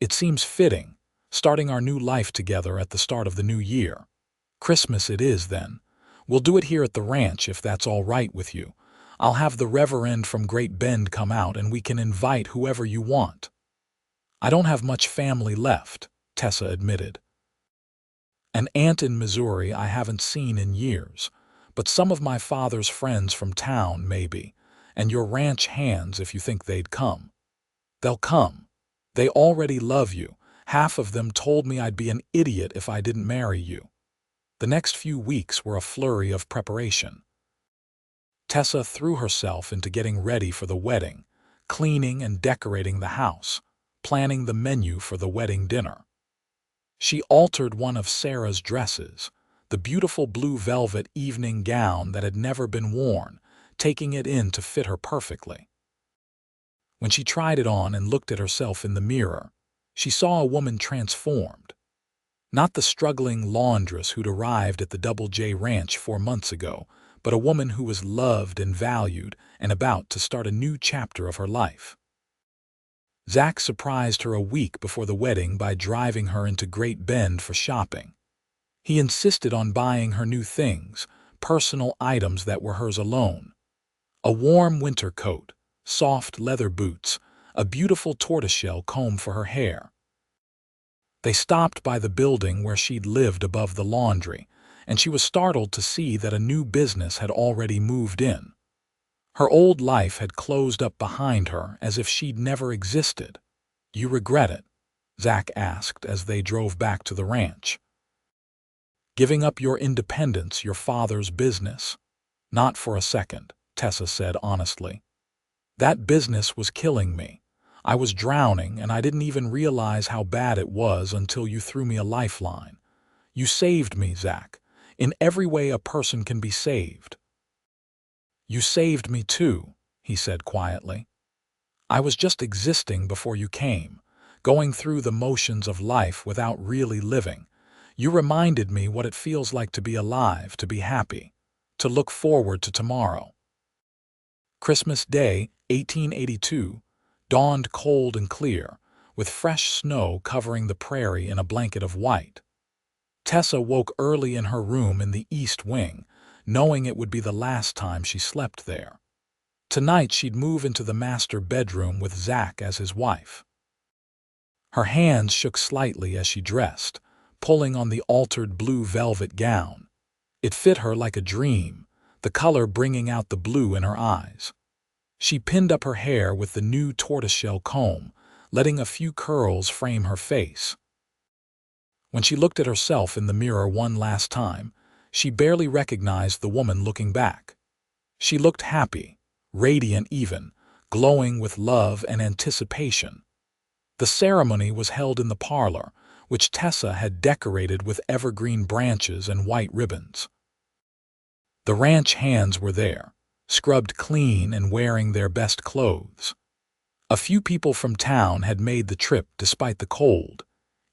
"It seems fitting, starting our new life together at the start of the new year." "Christmas it is, then. We'll do it here at the ranch if that's all right with you. I'll have the Reverend from Great Bend come out and we can invite whoever you want." "I don't have much family left," Tessa admitted. "An aunt in Missouri I haven't seen in years, but some of my father's friends from town, maybe, and your ranch hands if you think they'd come." "They'll come. They already love you. Half of them told me I'd be an idiot if I didn't marry you." The next few weeks were a flurry of preparation. Tessa threw herself into getting ready for the wedding, cleaning and decorating the house, planning the menu for the wedding dinner. She altered one of Sarah's dresses, the beautiful blue velvet evening gown that had never been worn, taking it in to fit her perfectly. When she tried it on and looked at herself in the mirror, she saw a woman transformed. Not the struggling laundress who'd arrived at the Double J Ranch 4 months ago, but a woman who was loved and valued and about to start a new chapter of her life. Zach surprised her a week before the wedding by driving her into Great Bend for shopping. He insisted on buying her new things, personal items that were hers alone. A warm winter coat, soft leather boots, a beautiful tortoiseshell comb for her hair. They stopped by the building where she'd lived above the laundry, and she was startled to see that a new business had already moved in. Her old life had closed up behind her as if she'd never existed. "You regret it?" Zach asked as they drove back to the ranch. "Giving up your independence, your father's business?" "Not for a second," Tessa said honestly. "That business was killing me. I was drowning, and I didn't even realize how bad it was until you threw me a lifeline. You saved me, Zach. In every way a person can be saved. You saved me too, he said quietly. I was just existing before you came, going through the motions of life without really living. You reminded me what it feels like to be alive, to be happy, to look forward to tomorrow. Christmas Day, 1882, dawned cold and clear, with fresh snow covering the prairie in a blanket of white. Tessa woke early in her room in the east wing, knowing it would be the last time she slept there. Tonight she'd move into the master bedroom with Zach as his wife. Her hands shook slightly as she dressed, pulling on the altered blue velvet gown. It fit her like a dream, the color bringing out the blue in her eyes. She pinned up her hair with the new tortoiseshell comb, letting a few curls frame her face. When she looked at herself in the mirror one last time, she barely recognized the woman looking back. She looked happy, radiant even, glowing with love and anticipation. The ceremony was held in the parlor, which Tessa had decorated with evergreen branches and white ribbons. The ranch hands were there, scrubbed clean and wearing their best clothes. A few people from town had made the trip despite the cold,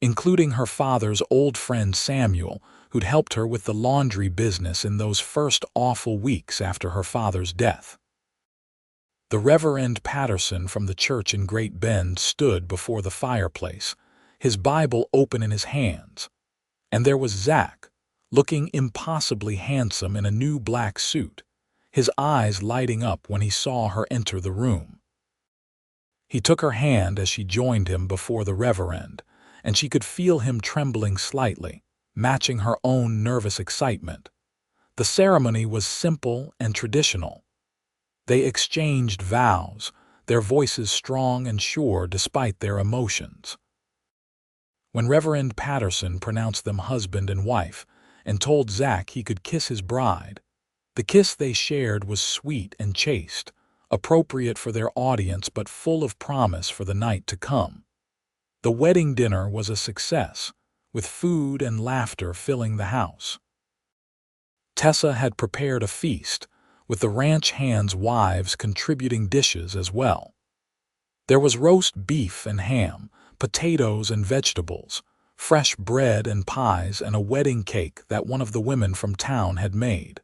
including her father's old friend Samuel, who'd helped her with the laundry business in those first awful weeks after her father's death. The Reverend Patterson from the church in Great Bend stood before the fireplace, his Bible open in his hands. And there was Zach, looking impossibly handsome in a new black suit, his eyes lighting up when he saw her enter the room. He took her hand as she joined him before the Reverend, and she could feel him trembling slightly, matching her own nervous excitement. The ceremony was simple and traditional. They exchanged vows, their voices strong and sure despite their emotions. When Reverend Patterson pronounced them husband and wife and told Zach he could kiss his bride, the kiss they shared was sweet and chaste, appropriate for their audience but full of promise for the night to come. The wedding dinner was a success, with food and laughter filling the house. Tessa had prepared a feast, with the ranch hands' wives contributing dishes as well. There was roast beef and ham, potatoes and vegetables, fresh bread and pies, and a wedding cake that one of the women from town had made.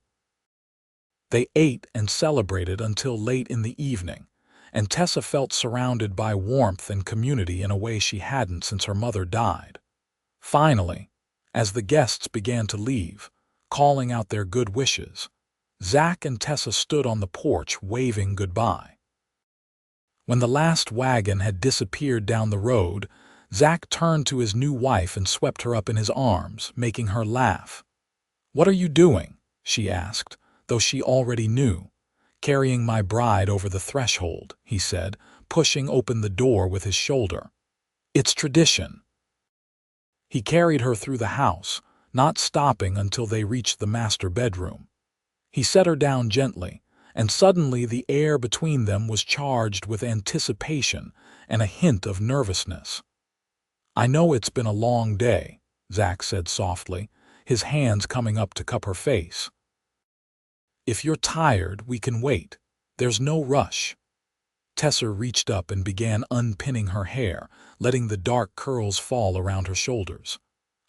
They ate and celebrated until late in the evening, and Tessa felt surrounded by warmth and community in a way she hadn't since her mother died. Finally, as the guests began to leave, calling out their good wishes, Zach and Tessa stood on the porch waving goodbye. When the last wagon had disappeared down the road, Zach turned to his new wife and swept her up in his arms, making her laugh. "What are you doing?" she asked, though she already knew. "Carrying my bride over the threshold," he said, pushing open the door with his shoulder. "It's tradition." He carried her through the house, not stopping until they reached the master bedroom. He set her down gently, and suddenly the air between them was charged with anticipation and a hint of nervousness. "I know it's been a long day," Zach said softly, his hands coming up to cup her face. "If you're tired, we can wait. There's no rush." Tessa reached up and began unpinning her hair, letting the dark curls fall around her shoulders.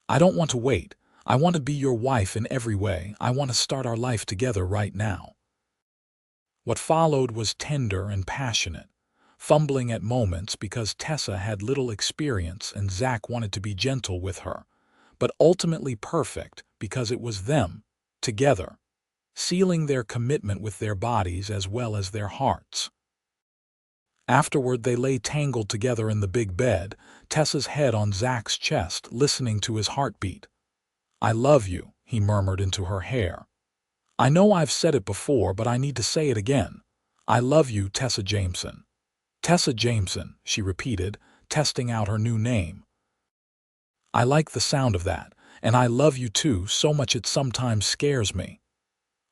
"I don't want to wait. I want to be your wife in every way. I want to start our life together right now." What followed was tender and passionate, fumbling at moments because Tessa had little experience and Zach wanted to be gentle with her, but ultimately perfect because it was them, together, sealing their commitment with their bodies as well as their hearts. Afterward, they lay tangled together in the big bed, Tessa's head on Zach's chest, listening to his heartbeat. "I love you," he murmured into her hair. "I know I've said it before, but I need to say it again. I love you, Tessa Jameson." "Tessa Jameson," she repeated, testing out her new name. "I like the sound of that, and I love you too, so much it sometimes scares me."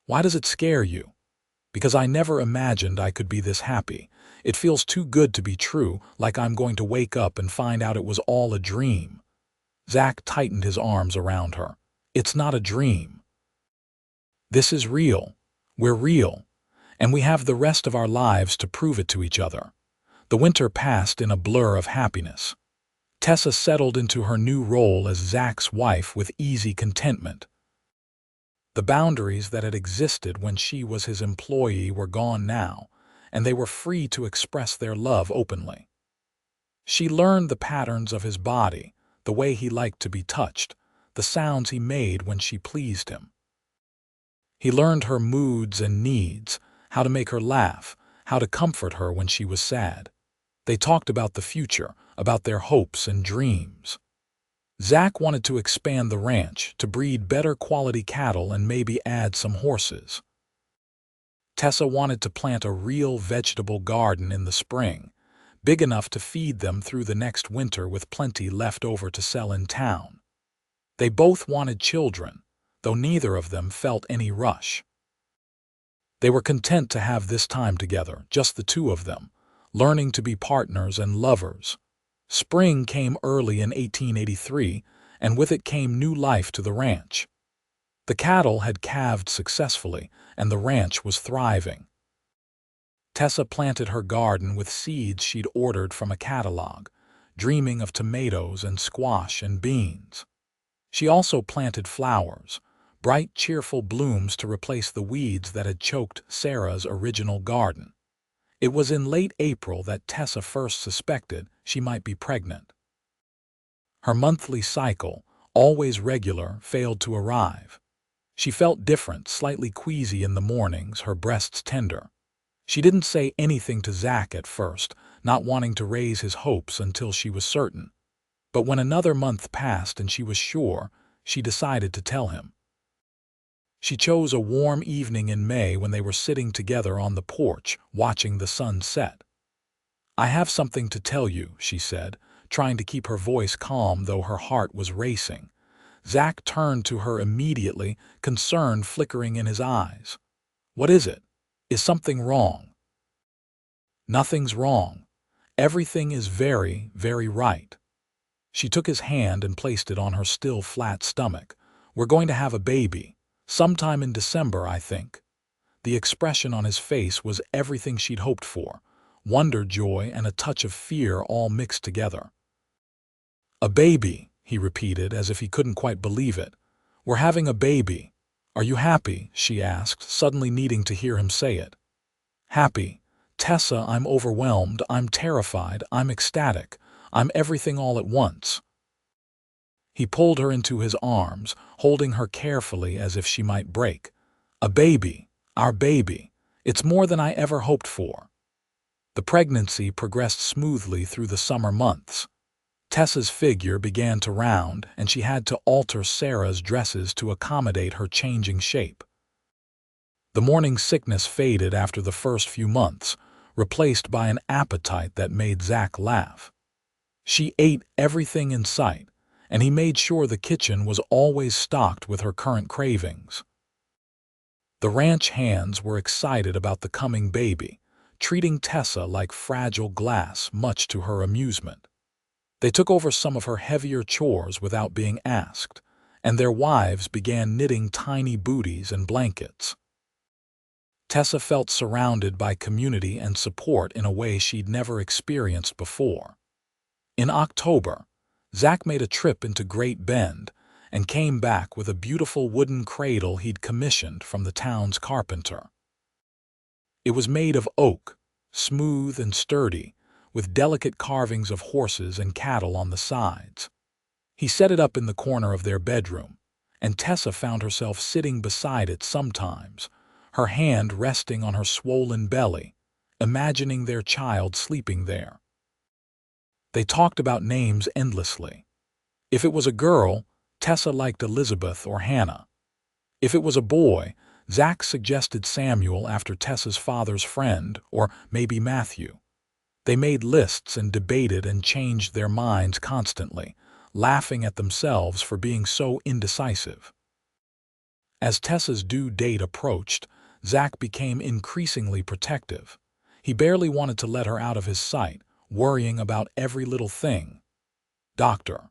"Why does it scare you?" "Because I never imagined I could be this happy. It feels too good to be true, like I'm going to wake up and find out it was all a dream." Zach tightened his arms around her. It's not a dream. This is real. We're real. And we have the rest of our lives to prove it to each other. The winter passed in a blur of happiness. Tessa settled into her new role as Zach's wife with easy contentment. The boundaries that had existed when she was his employee were gone now, and they were free to express their love openly. She learned the patterns of his body, the way he liked to be touched, the sounds he made when she pleased him. He learned her moods and needs, how to make her laugh, how to comfort her when she was sad. They talked about the future, about their hopes and dreams. Zach wanted to expand the ranch, to breed better quality cattle and maybe add some horses. Tessa wanted to plant a real vegetable garden in the spring, big enough to feed them through the next winter with plenty left over to sell in town. They both wanted children, though neither of them felt any rush. They were content to have this time together, just the two of them, learning to be partners and lovers. Spring came early in 1883, and with it came new life to the ranch. The cattle had calved successfully, and the ranch was thriving. Tessa planted her garden with seeds she'd ordered from a catalog, dreaming of tomatoes and squash and beans. She also planted flowers, bright, cheerful blooms to replace the weeds that had choked Sarah's original garden. It was in late April that Tessa first suspected she might be pregnant. Her monthly cycle, always regular, failed to arrive. She felt different, slightly queasy in the mornings, her breasts tender. She didn't say anything to Zach at first, not wanting to raise his hopes until she was certain. But when another month passed and she was sure, she decided to tell him. She chose a warm evening in May when they were sitting together on the porch, watching the sun set. "I have something to tell you," she said, trying to keep her voice calm though her heart was racing. Zach turned to her immediately, concern flickering in his eyes. "What is it? Is something wrong?" "Nothing's wrong. Everything is very, very right." She took his hand and placed it on her still flat stomach. "We're going to have a baby. Sometime in December, I think." The expression on his face was everything she'd hoped for, wonder, joy, and a touch of fear all mixed together. "A baby," he repeated as if he couldn't quite believe it. "We're having a baby. Are you happy?" she asked, suddenly needing to hear him say it. "Happy? Tessa, I'm overwhelmed, I'm terrified, I'm ecstatic, I'm everything all at once." He pulled her into his arms, holding her carefully as if she might break. "A baby, our baby. It's more than I ever hoped for." The pregnancy progressed smoothly through the summer months. Tessa's figure began to round, and she had to alter Sarah's dresses to accommodate her changing shape. The morning sickness faded after the first few months, replaced by an appetite that made Zach laugh. She ate everything in sight, and he made sure the kitchen was always stocked with her current cravings. The ranch hands were excited about the coming baby, treating Tessa like fragile glass, much to her amusement. They took over some of her heavier chores without being asked, and their wives began knitting tiny booties and blankets. Tessa felt surrounded by community and support in a way she'd never experienced before. In October, Zach made a trip into Great Bend and came back with a beautiful wooden cradle he'd commissioned from the town's carpenter. It was made of oak, smooth and sturdy, with delicate carvings of horses and cattle on the sides. He set it up in the corner of their bedroom, and Tessa found herself sitting beside it sometimes, her hand resting on her swollen belly, imagining their child sleeping there. They talked about names endlessly. If it was a girl, Tessa liked Elizabeth or Hannah. If it was a boy, Zach suggested Samuel after Tessa's father's friend, or maybe Matthew. They made lists and debated and changed their minds constantly, laughing at themselves for being so indecisive. As Tessa's due date approached, Zach became increasingly protective. He barely wanted to let her out of his sight, worrying about every little thing. "Doctor,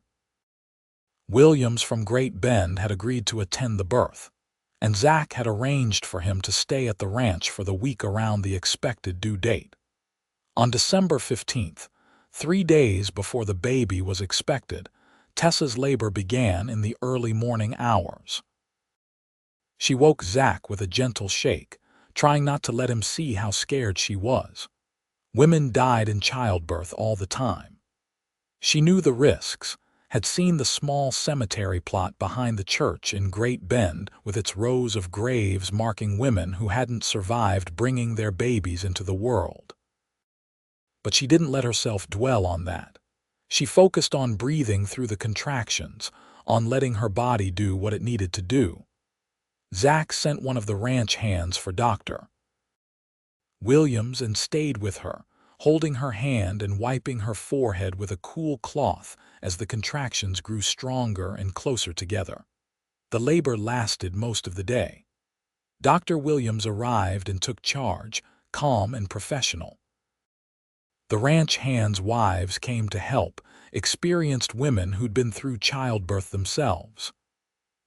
Williams from Great Bend had agreed to attend the birth, and Zach had arranged for him to stay at the ranch for the week around the expected due date. On December 15th, 3 days before the baby was expected, Tessa's labor began in the early morning hours. She woke Zach with a gentle shake, trying not to let him see how scared she was. Women died in childbirth all the time. She knew the risks, had seen the small cemetery plot behind the church in Great Bend with its rows of graves marking women who hadn't survived bringing their babies into the world. But she didn't let herself dwell on that. She focused on breathing through the contractions, on letting her body do what it needed to do. Zach sent one of the ranch hands for Dr. Williams and stayed with her, holding her hand and wiping her forehead with a cool cloth as the contractions grew stronger and closer together. The labor lasted most of the day. Dr. Williams arrived and took charge, calm and professional. The ranch hands' wives came to help, experienced women who'd been through childbirth themselves.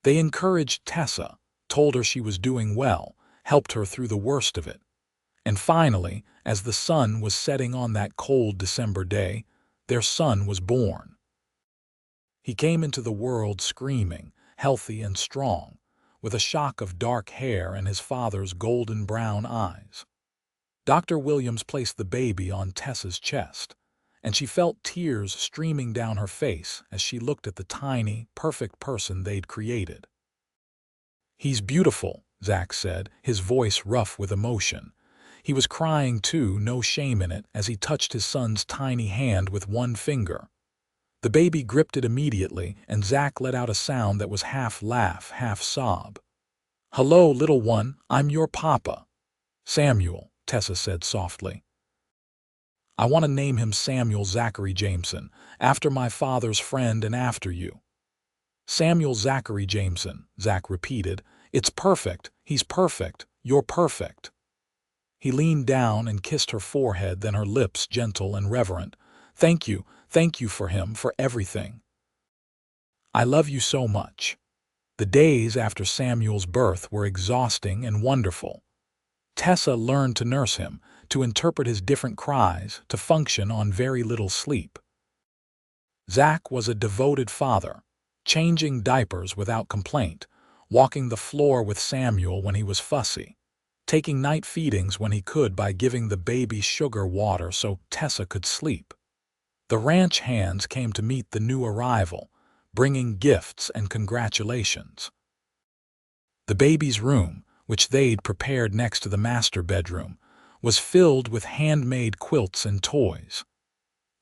They encouraged Tessa, told her she was doing well, helped her through the worst of it. And finally, as the sun was setting on that cold December day, their son was born. He came into the world screaming, healthy and strong, with a shock of dark hair and his father's golden brown eyes. Dr. Williams placed the baby on Tessa's chest, and she felt tears streaming down her face as she looked at the tiny, perfect person they'd created. "He's beautiful," Zach said, his voice rough with emotion. He was crying too, no shame in it, as he touched his son's tiny hand with one finger. The baby gripped it immediately, and Zach let out a sound that was half laugh, half sob. "Hello, little one, I'm your papa." "Samuel," Tessa said softly. "I want to name him Samuel Zachary Jameson, after my father's friend and after you." "Samuel Zachary Jameson," Zach repeated. "It's perfect, he's perfect, you're perfect." He leaned down and kissed her forehead, then her lips, gentle and reverent. Thank you for him, for everything. I love you so much." The days after Samuel's birth were exhausting and wonderful. Tessa learned to nurse him, to interpret his different cries, to function on very little sleep. Zach was a devoted father, changing diapers without complaint, walking the floor with Samuel when he was fussy, taking night feedings when he could by giving the baby sugar water so Tessa could sleep. The ranch hands came to meet the new arrival, bringing gifts and congratulations. The baby's room, which they'd prepared next to the master bedroom, was filled with handmade quilts and toys.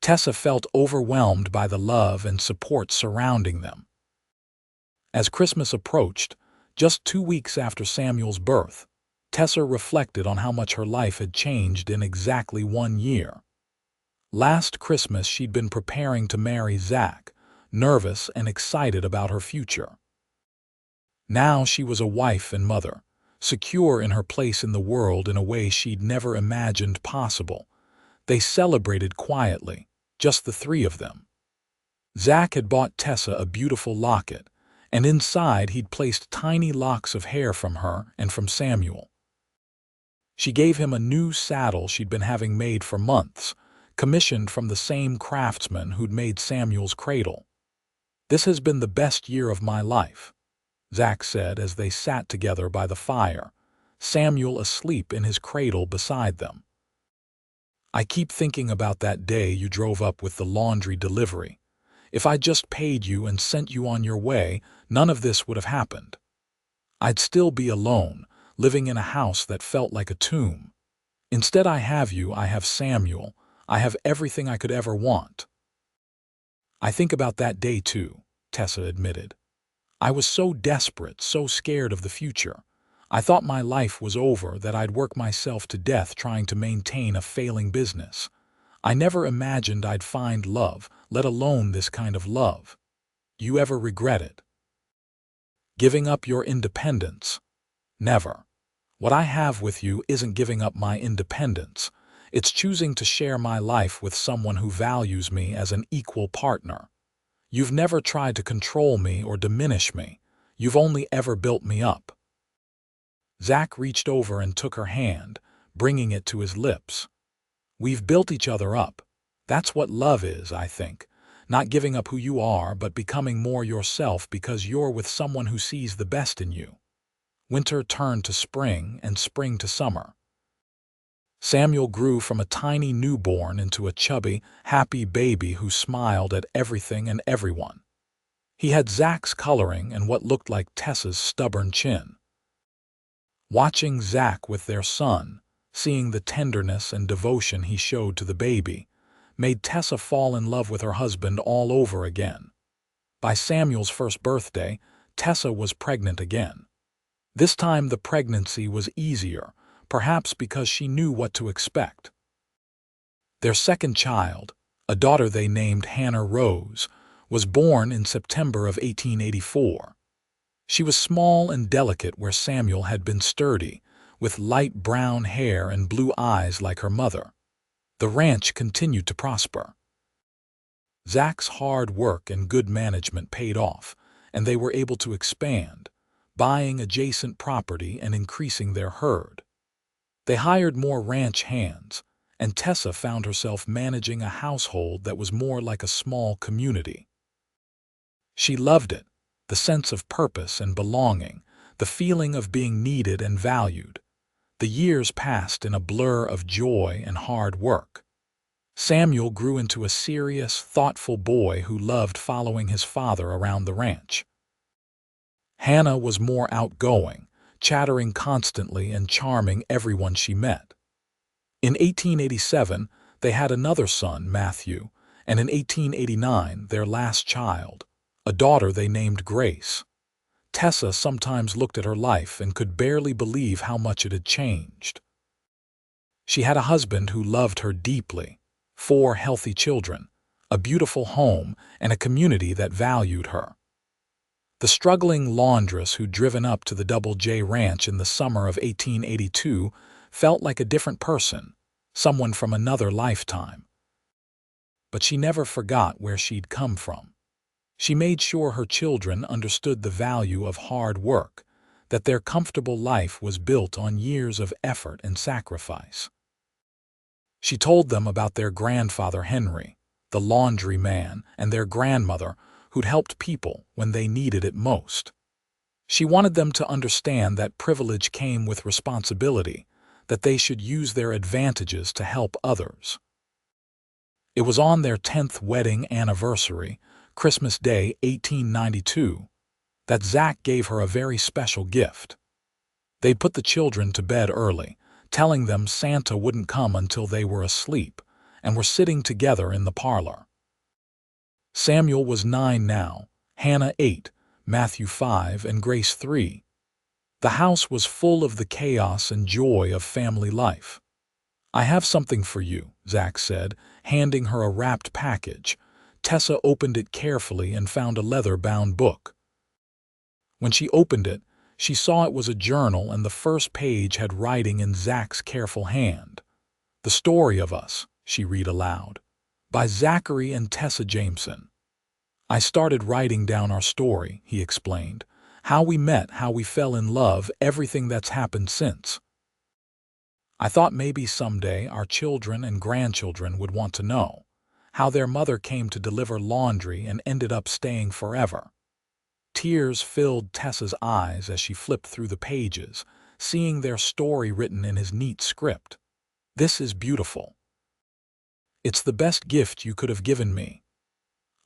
Tessa felt overwhelmed by the love and support surrounding them. As Christmas approached, just 2 weeks after Samuel's birth, Tessa reflected on how much her life had changed in exactly 1 year. Last Christmas she'd been preparing to marry Zach, nervous and excited about her future. Now she was a wife and mother, secure in her place in the world in a way she'd never imagined possible. They celebrated quietly, just the three of them. Zach had bought Tessa a beautiful locket, and inside he'd placed tiny locks of hair from her and from Samuel. She gave him a new saddle she'd been having made for months, commissioned from the same craftsman who'd made Samuel's cradle. "This has been the best year of my life," Zach said as they sat together by the fire, Samuel asleep in his cradle beside them. "I keep thinking about that day you drove up with the laundry delivery. If I just paid you and sent you on your way, none of this would have happened. I'd still be alone, living in a house that felt like a tomb. Instead I have you, I have Samuel, I have everything I could ever want." "I think about that day too," Tessa admitted. "I was so desperate, so scared of the future. I thought my life was over, that I'd work myself to death trying to maintain a failing business. I never imagined I'd find love, let alone this kind of love. You ever regret it?" "Giving up your independence? Never. What I have with you isn't giving up my independence. It's choosing to share my life with someone who values me as an equal partner. You've never tried to control me or diminish me. You've only ever built me up." Zach reached over and took her hand, bringing it to his lips. "We've built each other up. That's what love is, I think. Not giving up who you are, but becoming more yourself because you're with someone who sees the best in you." Winter turned to spring and spring to summer. Samuel grew from a tiny newborn into a chubby, happy baby who smiled at everything and everyone. He had Zach's coloring and what looked like Tessa's stubborn chin. Watching Zach with their son, seeing the tenderness and devotion he showed to the baby, made Tessa fall in love with her husband all over again. By Samuel's first birthday, Tessa was pregnant again. This time the pregnancy was easier, perhaps because she knew what to expect. Their second child, a daughter they named Hannah Rose, was born in September of 1884. She was small and delicate where Samuel had been sturdy, with light brown hair and blue eyes like her mother. The ranch continued to prosper. Zach's hard work and good management paid off, and they were able to expand, buying adjacent property and increasing their herd. They hired more ranch hands, and Tessa found herself managing a household that was more like a small community. She loved it, the sense of purpose and belonging, the feeling of being needed and valued. The years passed in a blur of joy and hard work. Samuel grew into a serious, thoughtful boy who loved following his father around the ranch. Hannah was more outgoing, chattering constantly and charming everyone she met. In 1887, they had another son, Matthew, and in 1889, their last child, a daughter they named Grace. Tessa sometimes looked at her life and could barely believe how much it had changed. She had a husband who loved her deeply, 4 healthy children, a beautiful home, and a community that valued her. The struggling laundress who'd driven up to the Double J Ranch in the summer of 1882 felt like a different person, someone from another lifetime. But she never forgot where she'd come from. She made sure her children understood the value of hard work, that their comfortable life was built on years of effort and sacrifice. She told them about their grandfather Henry, the laundry man, and their grandmother, who'd helped people when they needed it most. She wanted them to understand that privilege came with responsibility, that they should use their advantages to help others. It was on their 10th wedding anniversary, Christmas Day 1892, that Zach gave her a very special gift. They put the children to bed early, telling them Santa wouldn't come until they were asleep, and were sitting together in the parlor. Samuel was 9 now, Hannah 8, Matthew 5, and Grace 3. The house was full of the chaos and joy of family life. "I have something for you," Zach said, handing her a wrapped package. Tessa opened it carefully and found a leather-bound book. When she opened it, she saw it was a journal and the first page had writing in Zach's careful hand. "The Story of Us," she read aloud, "by Zachary and Tessa Jameson. I started writing down our story," he explained. "How we met, how we fell in love, everything that's happened since. I thought maybe someday our children and grandchildren would want to know how their mother came to deliver laundry and ended up staying forever." Tears filled Tessa's eyes as she flipped through the pages, seeing their story written in his neat script. "This is beautiful. It's the best gift you could have given me."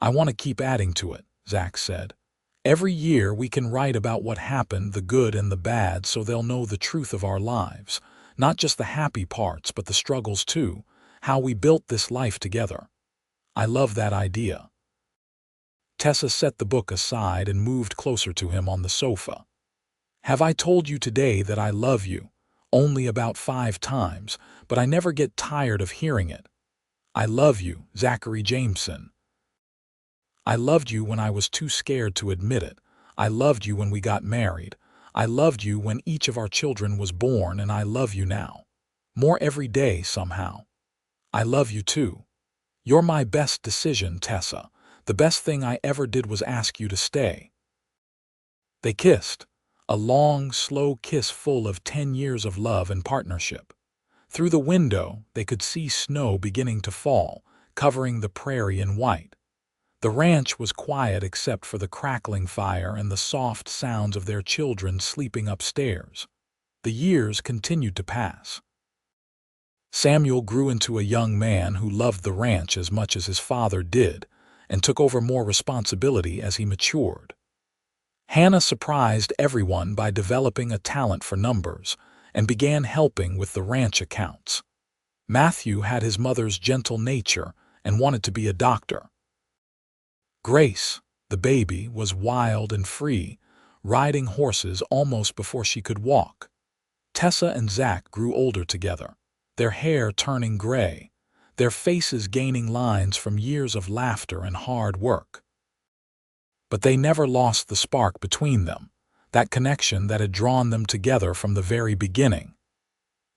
"I want to keep adding to it," Zach said. "Every year we can write about what happened, the good and the bad, so they'll know the truth of our lives. Not just the happy parts, but the struggles too, how we built this life together. I love that idea." Tessa set the book aside and moved closer to him on the sofa. "Have I told you today that I love you? Only about 5 times, but I never get tired of hearing it. I love you, Zachary Jameson. I loved you when I was too scared to admit it. I loved you when we got married. I loved you when each of our children was born, and I love you now. More every day somehow. I love you too. You're my best decision, Tessa, The best thing I ever did was ask you to stay." They kissed, a long, slow kiss full of 10 years of love and partnership. Through the window, they could see snow beginning to fall, covering the prairie in white. The ranch was quiet except for the crackling fire and the soft sounds of their children sleeping upstairs. The years continued to pass. Samuel grew into a young man who loved the ranch as much as his father did, and took over more responsibility as he matured. Hannah surprised everyone by developing a talent for numbers and began helping with the ranch accounts. Matthew had his mother's gentle nature and wanted to be a doctor. Grace, the baby, was wild and free, riding horses almost before she could walk. Tessa and Zach grew older together, their hair turning gray, their faces gaining lines from years of laughter and hard work. But they never lost the spark between them, that connection that had drawn them together from the very beginning.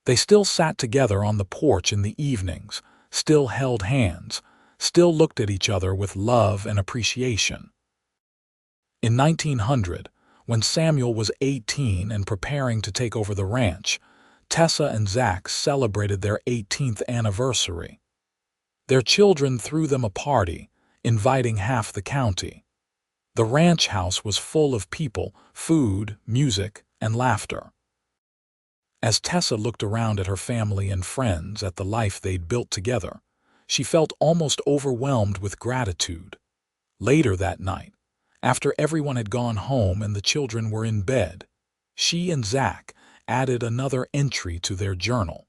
They still sat together on the porch in the evenings, still held hands, still looked at each other with love and appreciation. In 1900, when Samuel was 18 and preparing to take over the ranch, Tessa and Zach celebrated their 18th anniversary. Their children threw them a party, inviting half the county. The ranch house was full of people, food, music, and laughter. As Tessa looked around at her family and friends, at the life they'd built together, she felt almost overwhelmed with gratitude. Later that night, after everyone had gone home and the children were in bed, she and Zach added another entry to their journal.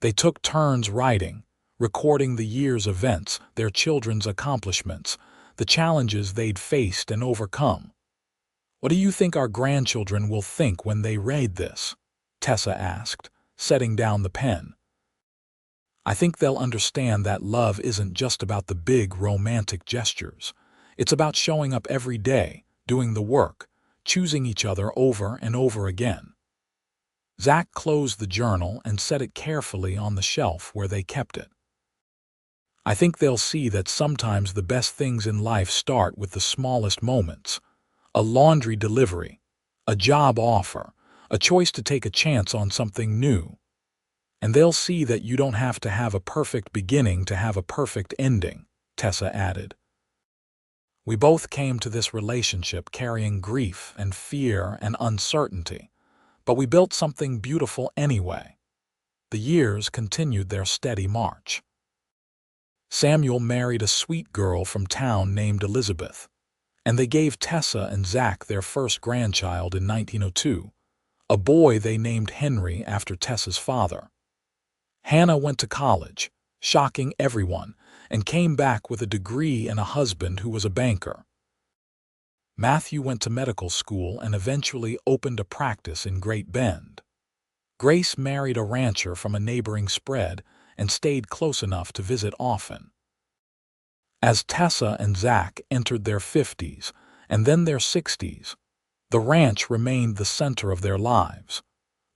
They took turns writing, recording the year's events, their children's accomplishments, the challenges they'd faced and overcome. "What do you think our grandchildren will think when they read this?" Tessa asked, setting down the pen. "I think they'll understand that love isn't just about the big romantic gestures. It's about showing up every day, doing the work, choosing each other over and over again." Zach closed the journal and set it carefully on the shelf where they kept it. "I think they'll see that sometimes the best things in life start with the smallest moments. A laundry delivery, a job offer, a choice to take a chance on something new. And they'll see that you don't have to have a perfect beginning to have a perfect ending," Tessa added. "We both came to this relationship carrying grief and fear and uncertainty, but we built something beautiful anyway." The years continued their steady march. Samuel married a sweet girl from town named Elizabeth, and they gave Tessa and Zach their first grandchild in 1902, a boy they named Henry after Tessa's father. Hannah went to college, shocking everyone, and came back with a degree and a husband who was a banker. Matthew went to medical school and eventually opened a practice in Great Bend. Grace married a rancher from a neighboring spread and stayed close enough to visit often. As Tessa and Zach entered their 50s and then their 60s, the ranch remained the center of their lives,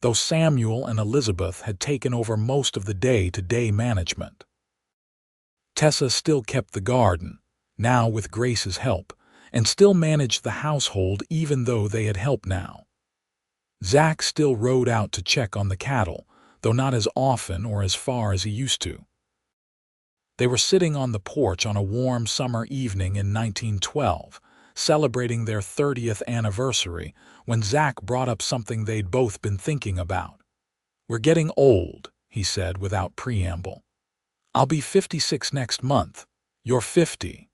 though Samuel and Elizabeth had taken over most of the day-to-day management. Tessa still kept the garden, now with Grace's help, and still managed the household even though they had help now. Zach still rode out to check on the cattle, though not as often or as far as he used to. They were sitting on the porch on a warm summer evening in 1912, celebrating their 30th anniversary, when Zach brought up something they'd both been thinking about. "We're getting old," he said without preamble. "I'll be 56 next month. You're 50.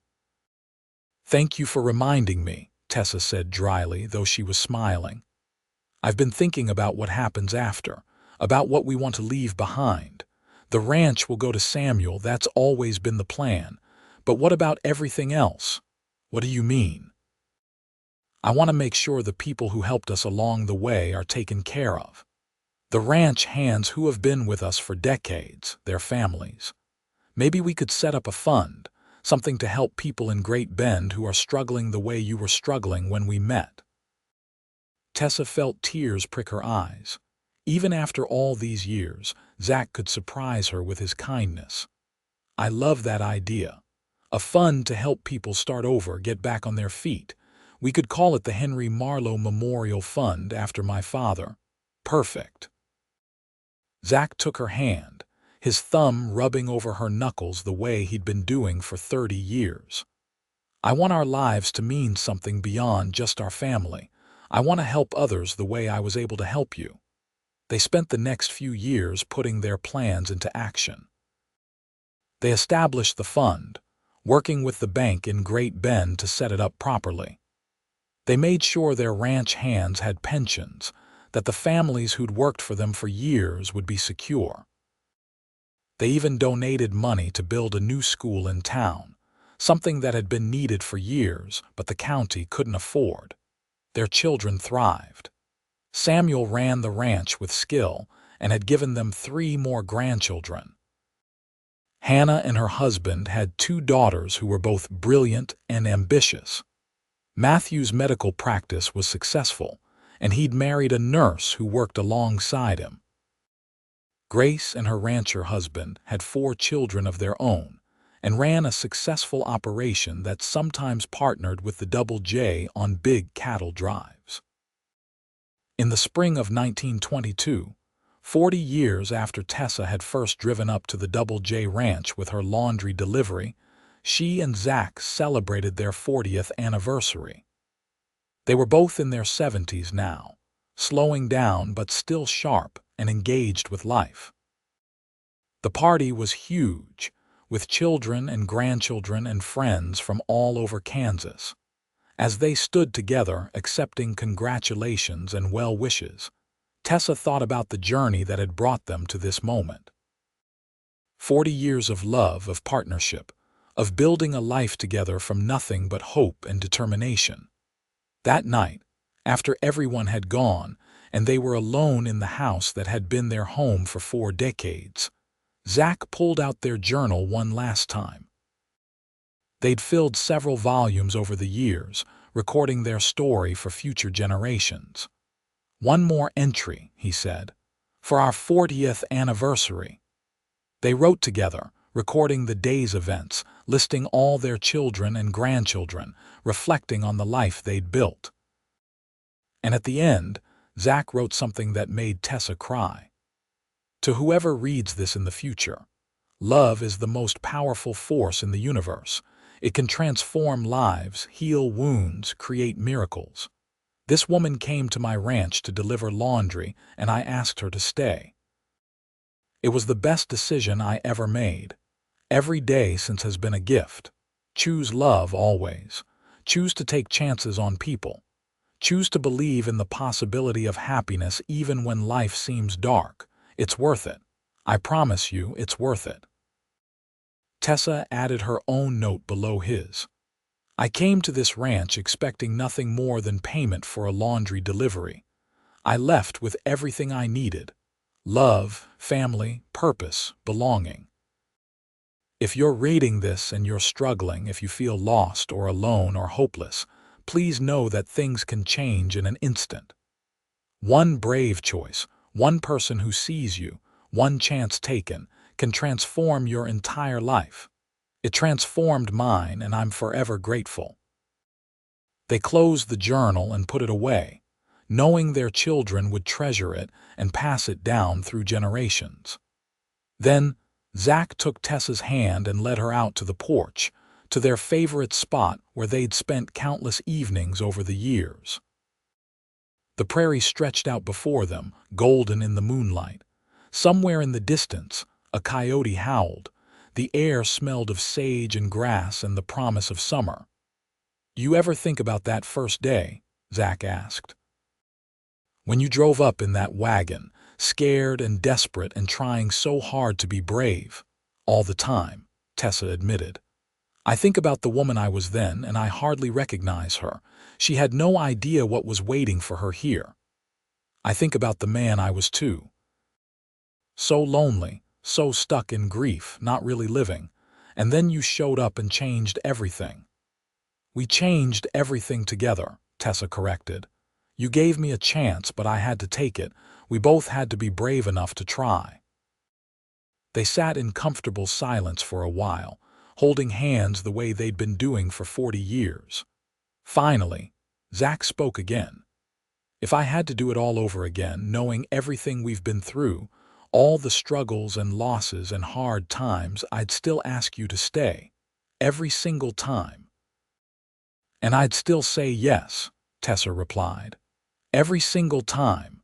"Thank you for reminding me," Tessa said dryly, though she was smiling. "I've been thinking about what happens after, about what we want to leave behind. The ranch will go to Samuel, that's always been the plan. But what about everything else?" "What do you mean?" "I want to make sure the people who helped us along the way are taken care of. The ranch hands who have been with us for decades, their families. Maybe we could set up a fund, something to help people in Great Bend who are struggling the way you were struggling when we met." Tessa felt tears prick her eyes. Even after all these years, Zach could surprise her with his kindness. "I love that idea. A fund to help people start over, get back on their feet. We could call it the Henry Marlowe Memorial Fund after my father. Perfect. Zach took her hand, his thumb rubbing over her knuckles the way he'd been doing for 30 years. I want our lives to mean something beyond just our family. I want to help others the way I was able to help you. They spent the next few years putting their plans into action. They established the fund, working with the bank in Great Bend to set it up properly. They made sure their ranch hands had pensions, that the families who'd worked for them for years would be secure. They even donated money to build a new school in town, something that had been needed for years but the county couldn't afford. Their children thrived. Samuel ran the ranch with skill and had given them 3 more grandchildren. Hannah and her husband had 2 daughters who were both brilliant and ambitious. Matthew's medical practice was successful, and he'd married a nurse who worked alongside him. Grace and her rancher husband had 4 children of their own and ran a successful operation that sometimes partnered with the Double J on big cattle drives. In the spring of 1922, 40 years after Tessa had first driven up to the Double J Ranch with her laundry delivery, she and Zach celebrated their 40th anniversary. They were both in their 70s now, slowing down but still sharp and engaged with life. The party was huge, with children and grandchildren and friends from all over Kansas. As they stood together accepting congratulations and well wishes, Tessa thought about the journey that had brought them to this moment. 40 years of love, of partnership, of building a life together from nothing but hope and determination. That night, after everyone had gone and they were alone in the house that had been their home for 4 decades, Zach pulled out their journal one last time. They'd filled several volumes over the years, recording their story for future generations. "One more entry," he said, "for our 40th anniversary." They wrote together, recording the day's events, listing all their children and grandchildren, reflecting on the life they'd built. And at the end, Zach wrote something that made Tessa cry. "To whoever reads this in the future, love is the most powerful force in the universe. It can transform lives, heal wounds, create miracles. This woman came to my ranch to deliver laundry, and I asked her to stay. It was the best decision I ever made. Every day since has been a gift. Choose love always. Choose to take chances on people. Choose to believe in the possibility of happiness even when life seems dark. It's worth it. I promise you it's worth it." Tessa added her own note below his. "I came to this ranch expecting nothing more than payment for a laundry delivery. I left with everything I needed: love, family, purpose, belonging. If you're reading this and you're struggling, if you feel lost or alone or hopeless, please know that things can change in an instant. One brave choice, one person who sees you, one chance taken, can transform your entire life. It transformed mine, and I'm forever grateful." They closed the journal and put it away, knowing their children would treasure it and pass it down through generations. Then, Zach took Tessa's hand and led her out to the porch, to their favorite spot where they'd spent countless evenings over the years. The prairie stretched out before them, golden in the moonlight. Somewhere in the distance, a coyote howled. The air smelled of sage and grass and the promise of summer. "You ever think about that first day?" Zach asked. "When you drove up in that wagon, scared and desperate and trying so hard to be brave." "All the time," Tessa admitted. "I think about the woman I was then, and I hardly recognize her. She had no idea what was waiting for her here. I think about the man I was too. So lonely, so stuck in grief, not really living. And then you showed up and changed everything." "We changed everything together," Tessa corrected. "You gave me a chance, but I had to take it. We both had to be brave enough to try." They sat in comfortable silence for a while, holding hands the way they'd been doing for 40 years. Finally, Zach spoke again. "If I had to do it all over again, knowing everything we've been through, all the struggles and losses and hard times, I'd still ask you to stay. Every single time." "And I'd still say yes," Tessa replied. "Every single time."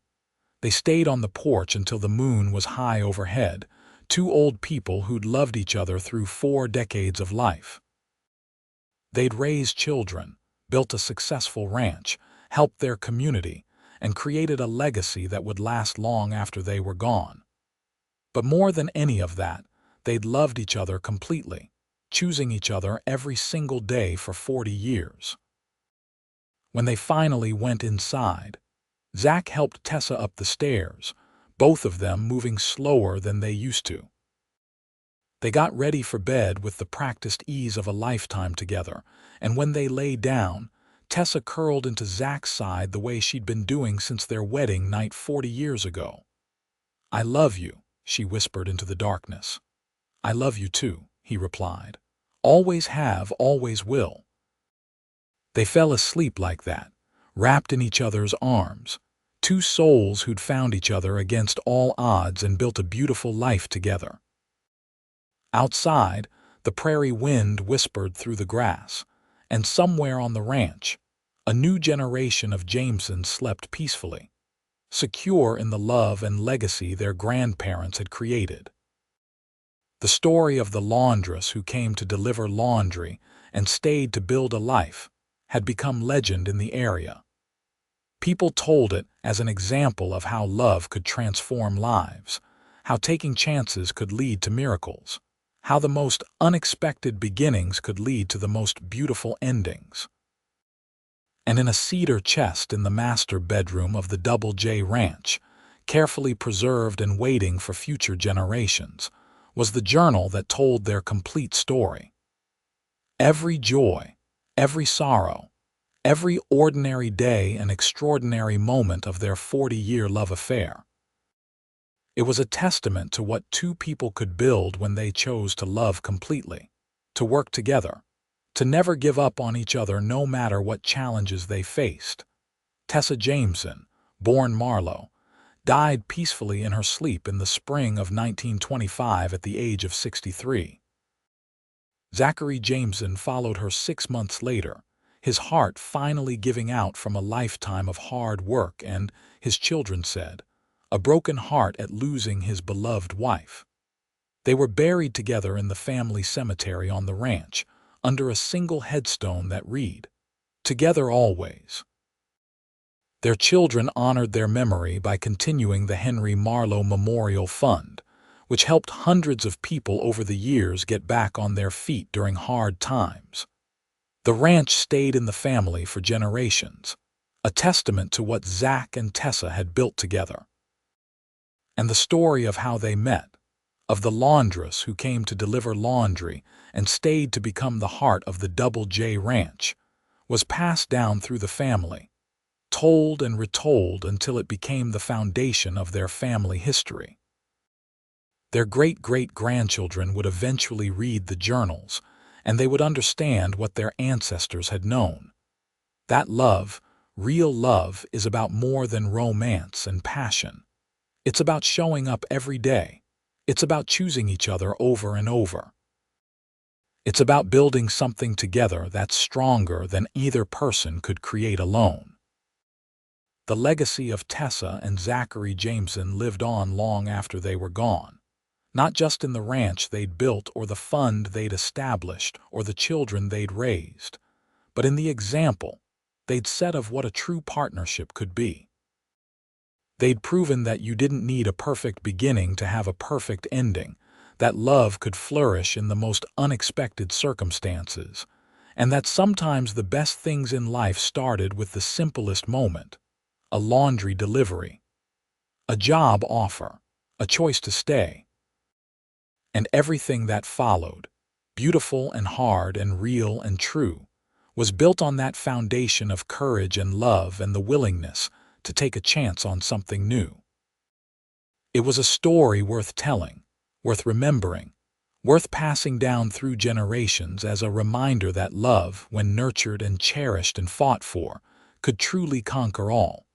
They stayed on the porch until the moon was high overhead, two old people who'd loved each other through 4 decades of life. They'd raised children, built a successful ranch, helped their community, and created a legacy that would last long after they were gone. But more than any of that, they'd loved each other completely, choosing each other every single day for 40 years. When they finally went inside, Zach helped Tessa up the stairs, both of them moving slower than they used to. They got ready for bed with the practiced ease of a lifetime together, and when they lay down, Tessa curled into Zach's side the way she'd been doing since their wedding night 40 years ago. "I love you," she whispered into the darkness. "I love you too," he replied. "Always have, always will." They fell asleep like that, wrapped in each other's arms, two souls who'd found each other against all odds and built a beautiful life together. Outside, the prairie wind whispered through the grass, and somewhere on the ranch, a new generation of Jamesons slept peacefully, secure in the love and legacy their grandparents had created. The story of the laundress who came to deliver laundry and stayed to build a life had become legend in the area. People told it as an example of how love could transform lives, how taking chances could lead to miracles, how the most unexpected beginnings could lead to the most beautiful endings. And in a cedar chest in the master bedroom of the Double J Ranch, carefully preserved and waiting for future generations, was the journal that told their complete story. Every joy, every sorrow, every ordinary day and extraordinary moment of their 40-year love affair. It was a testament to what two people could build when they chose to love completely, to work together, to never give up on each other no matter what challenges they faced. Tessa Jameson, born Marlowe, died peacefully in her sleep in the spring of 1925 at the age of 63. Zachary Jameson followed her 6 months later, his heart finally giving out from a lifetime of hard work and, his children said, a broken heart at losing his beloved wife. They were buried together in the family cemetery on the ranch, under a single headstone that read, "Together always." Their children honored their memory by continuing the Henry Marlowe Memorial Fund, which helped hundreds of people over the years get back on their feet during hard times. The ranch stayed in the family for generations, a testament to what Zach and Tessa had built together. And the story of how they met, of the laundress who came to deliver laundry and stayed to become the heart of the Double J Ranch, was passed down through the family, told and retold until it became the foundation of their family history. Their great-great-grandchildren would eventually read the journals, and they would understand what their ancestors had known. That love, real love, is about more than romance and passion. It's about showing up every day. It's about choosing each other over and over. It's about building something together that's stronger than either person could create alone. The legacy of Tessa and Zachary Jameson lived on long after they were gone, not just in the ranch they'd built or the fund they'd established or the children they'd raised, but in the example they'd set of what a true partnership could be. They'd proven that you didn't need a perfect beginning to have a perfect ending, that love could flourish in the most unexpected circumstances, and that sometimes the best things in life started with the simplest moment: a laundry delivery, a job offer, a choice to stay. And everything that followed, beautiful and hard and real and true, was built on that foundation of courage and love and the willingness to take a chance on something new. It was a story worth telling, worth remembering, worth passing down through generations as a reminder that love, when nurtured and cherished and fought for, could truly conquer all.